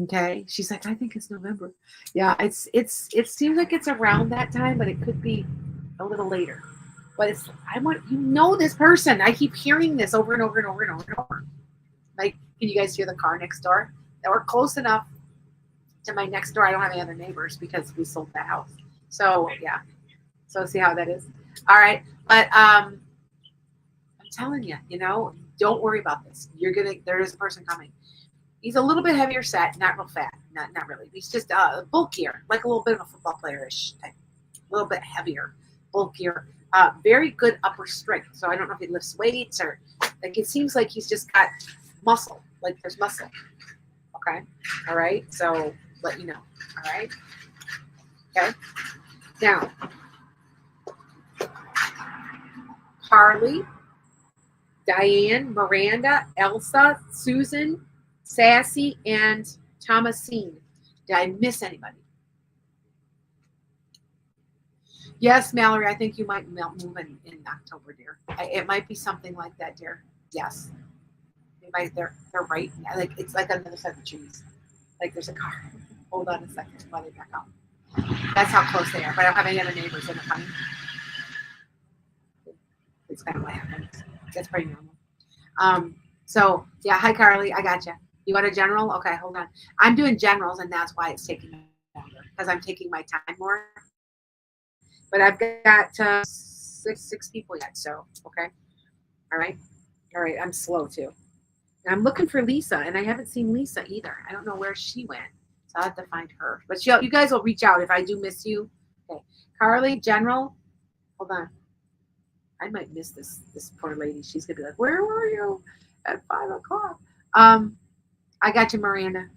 Okay. She's like, I think it's November. Yeah, it seems like it's around that time, but it could be a little later. But I want this person. I keep hearing this over and over and over and over and over. Like, can you guys hear the car next door? That we're close enough to my next door. I don't have any other neighbors because we sold that house. So yeah. So see how that is. All right. But I'm telling you, don't worry about this. There is a person coming. He's a little bit heavier set, not real fat, not really. He's just bulkier, like a little bit of a football player-ish type. A little bit heavier, bulkier, very good upper strength. So I don't know if he lifts weights or like it seems like he's just got muscle, like there's muscle. Okay, all right. So let you know. All right. Okay. Now, Carly, Diane, Miranda, Elsa, Susan, Sassy, and Thomasine. Did I miss anybody? Yes, Mallory, I think you might move in October, dear. It might be something like that, dear. Yes. They're right. Like, it's like on the other side of the trees. Like, there's a car. Hold on a second while they back up. That's how close they are. But I don't have any other neighbors in the funny. It's kind of what happens. That's pretty normal. So yeah, hi Carly, I got you. You want a general? Okay, hold on. I'm doing generals, and that's why it's taking longer because I'm taking my time more. But I've got six people yet. So okay, all right. I'm slow too. And I'm looking for Lisa, and I haven't seen Lisa either. I don't know where she went, so I'll have to find her. But you guys will reach out if I do miss you. Okay, Carly, general. Hold on. I might miss this poor lady. She's gonna be like, "Where were you at 5 o'clock?" I got you, Miranda.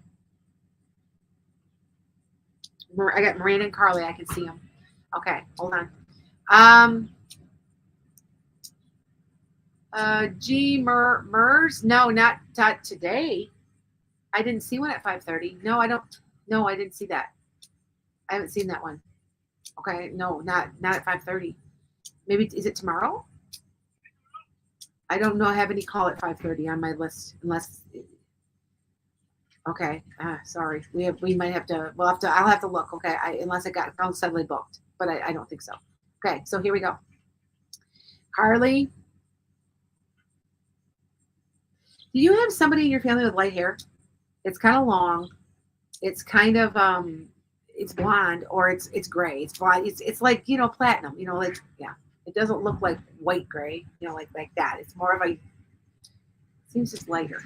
I got Miranda and Carly. I can see them. Okay, hold on. Um, G Mers. No, not today. I didn't see one at 5:30. No, I don't. No, I didn't see that. I haven't seen that one. Okay, no, not at 5:30. Maybe is it tomorrow? I don't know. I have any call at 5:30 on my list unless. Okay. Sorry. We might have to. I'll have to look. Okay. Unless it got suddenly booked, but I don't think so. Okay. So here we go. Carly, do you have somebody in your family with light hair? It's kind of long. It's kind of it's blonde or it's gray. It's blonde. It's like platinum. Like yeah. It doesn't look like white gray. Like that. It's more of a. Seems just lighter.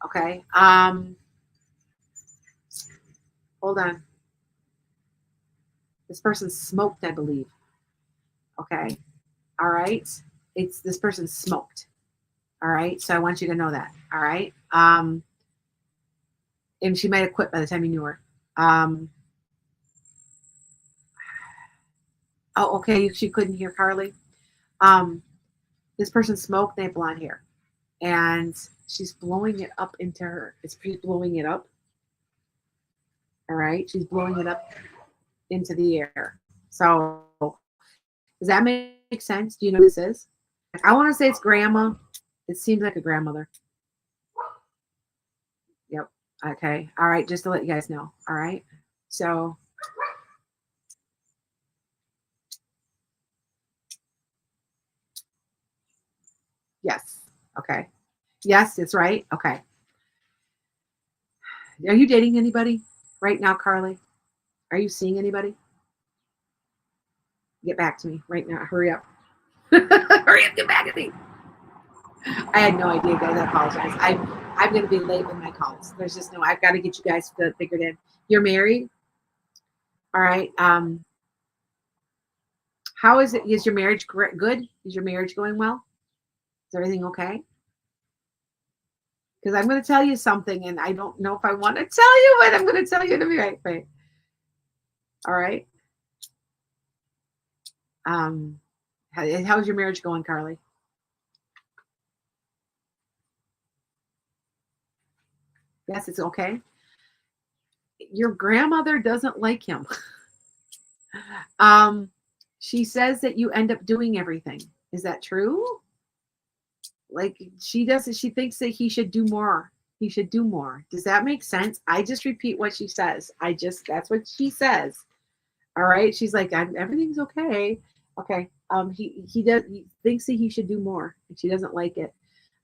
Okay. Hold on. This person smoked, I believe. Okay. All right. This person smoked. All right. So I want you to know that. All right. And she might have quit by the time you knew her. Oh, okay. She couldn't hear Carly. This person smoked. They have blonde hair, and she's blowing it up into her. She's blowing it up. All right. She's blowing it up into the air. So does that make sense? Do you know who this is? I want to say it's grandma. It seems like a grandmother. Yep. Okay. All right. Just to let you guys know. All right. So yes. Okay. Yes, it's right. Okay. Are you dating anybody right now, Carly? Are you seeing anybody? Get back to me right now. Hurry up. Hurry up, get back at me. I had no idea, guys. I apologize. I'm going to be late with my calls. There's just no. I've got to get you guys figured in. You're married, all right. How is it? Is your marriage good? Is your marriage going well? Is everything okay? Because I'm going to tell you something, and I don't know if I want to tell you, but I'm going to tell you to be right. All right. How's your marriage going, Carly? Yes, it's okay. Your grandmother doesn't like him. She says that you end up doing everything. Is that true? Like she doesn't. She thinks that he should do more. He should do more. Does that make sense? I just repeat what she says. That's what she says. All right. She's like, everything's okay. Okay. He thinks that he should do more, and she doesn't like it.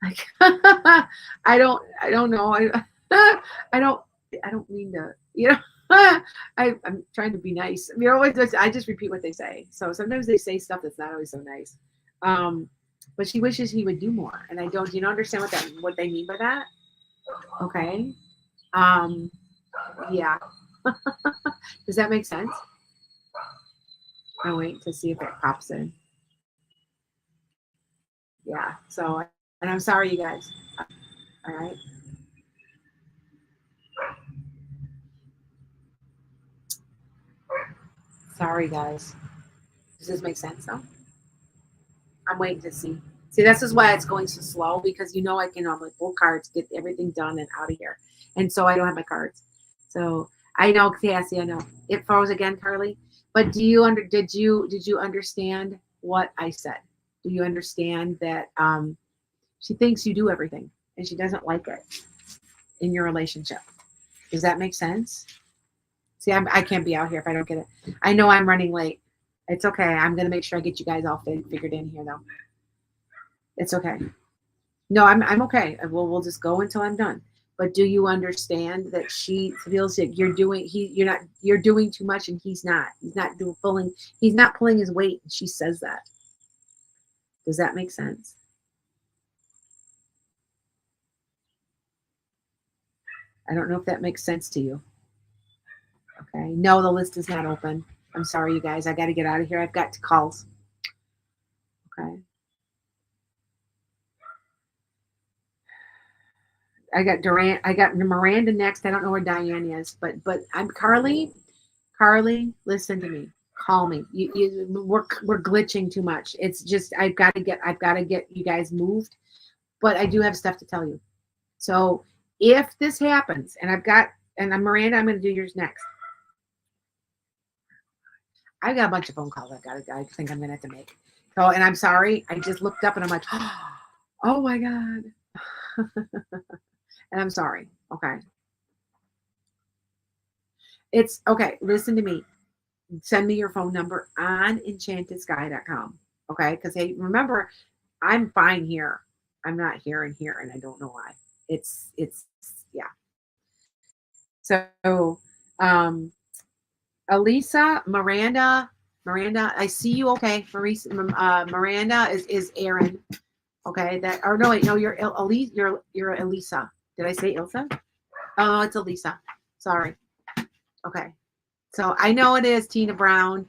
Like, I don't know. I don't, I don't mean to, I'm trying to be nice. I mean, I just repeat what they say. So sometimes they say stuff that's not always so nice. But she wishes he would do more. And I don't, do you not understand what they mean by that? Okay. Yeah. Does that make sense? I'll wait to see if it pops in. Yeah. So, and I'm sorry, you guys. All right. Sorry, guys. Does this make sense though? I'm waiting to see. See, this is why it's going so slow because I can normally pull cards, get everything done and out of here. And so I don't have my cards. So I know, Cassie, I know. It froze again, Carly. But did you understand what I said? Do you understand that she thinks you do everything and she doesn't like it in your relationship? Does that make sense? See, I can't be out here if I don't get it. I know I'm running late. It's okay. I'm going to make sure I get you guys all figured in here, though. It's okay. No, I'm okay. We'll just go until I'm done. But do you understand that she feels that you're doing too much and he's not. He's not pulling his weight. She says that. Does that make sense? I don't know if that makes sense to you. Okay. No, the list is not open. I'm sorry, you guys. I got to get out of here. I've got calls. Okay. I got Durant. I got Miranda next. I don't know where Diane is, but I'm Carly. Carly, listen to me. Call me. We're glitching too much. It's just I've got to get you guys moved. But I do have stuff to tell you. So if this happens, and I'm Miranda, I'm going to do yours next. I've got a bunch of phone calls I think I'm going to have to make. So, and I'm sorry. I just looked up and I'm like, oh my God. And I'm sorry. Okay. It's okay. Listen to me. Send me your phone number on enchantedsky.com. Okay. Because, hey, remember, I'm fine here. I'm not here and here, and I don't know why. Yeah. So, Elisa, Miranda, I see you. Okay. Miranda is Aaron. Okay. No, wait, no, you're Elisa. You're Elisa. Did I say Ilsa? Oh, it's Elisa. Sorry. Okay. So I know it is Tina Brown.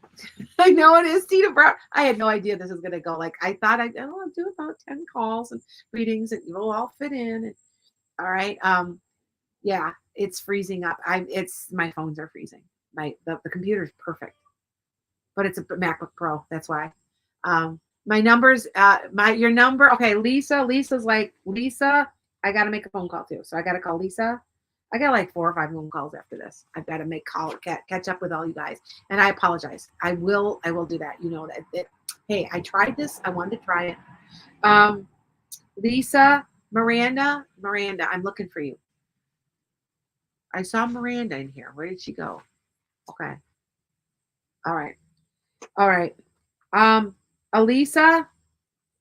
I know it is Tina Brown. I had no idea this was going to go. Like I thought I'll do about 10 calls and readings and you'll all fit in. And, all right. Yeah, it's freezing up. My phones are freezing. The computer's perfect, but it's a MacBook Pro. That's why. My numbers, your number. Okay. Lisa's like, Lisa, I got to make a phone call too. So I got to call Lisa. I got like 4 or 5 phone calls after this. I've got to catch up with all you guys. And I apologize. I will do that. You know that. Hey, I tried this. I wanted to try it. Lisa, Miranda, I'm looking for you. I saw Miranda in here. Where did she go? Okay. All right. Elisa,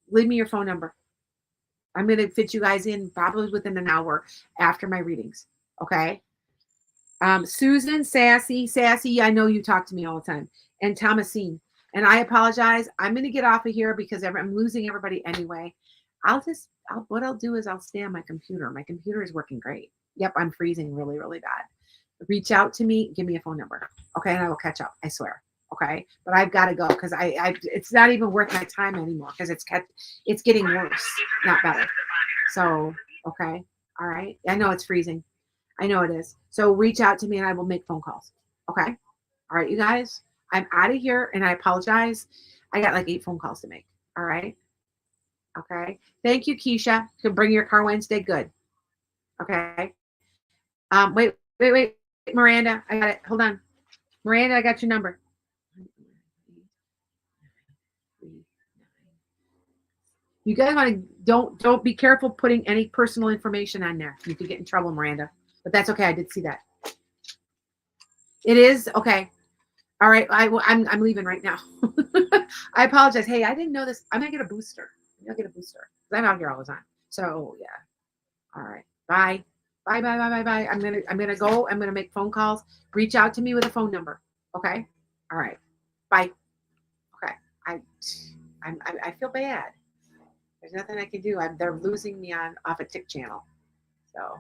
leave me your phone number. I'm going to fit you guys in probably within an hour after my readings. Okay. Susan, Sassy, I know you talk to me all the time, and Thomasine. And I apologize. I'm going to get off of here because I'm losing everybody anyway. What I'll do is I'll stay on my computer. My computer is working great. Yep, I'm freezing really, really bad. Reach out to me. Give me a phone number. Okay, and I will catch up. I swear. Okay, but I've got to go because it's not even worth my time anymore because it's getting worse, not better. So okay, all right. I know it's freezing. I know it is. So reach out to me and I will make phone calls. Okay. All right, you guys. I'm out of here and I apologize. I got like 8 phone calls to make. All right. Okay. Thank you, Keisha. You can bring your car Wednesday. Good. Okay. Wait. Miranda, I got it. Hold on. Miranda, I got your number. You guys want to don't be careful putting any personal information on there. You could get in trouble, Miranda. But that's okay. I did see that. It is okay. All right, I'm leaving right now. I apologize. Hey, I didn't know this. I'm gonna get a booster. I'll get a booster. I'm out here all the time. So yeah. All right. Bye. Bye. I'm gonna go. I'm gonna make phone calls. Reach out to me with a phone number. Okay. All right. Bye. Okay. I I feel bad. There's nothing I can do. They're losing me on off a tick channel. So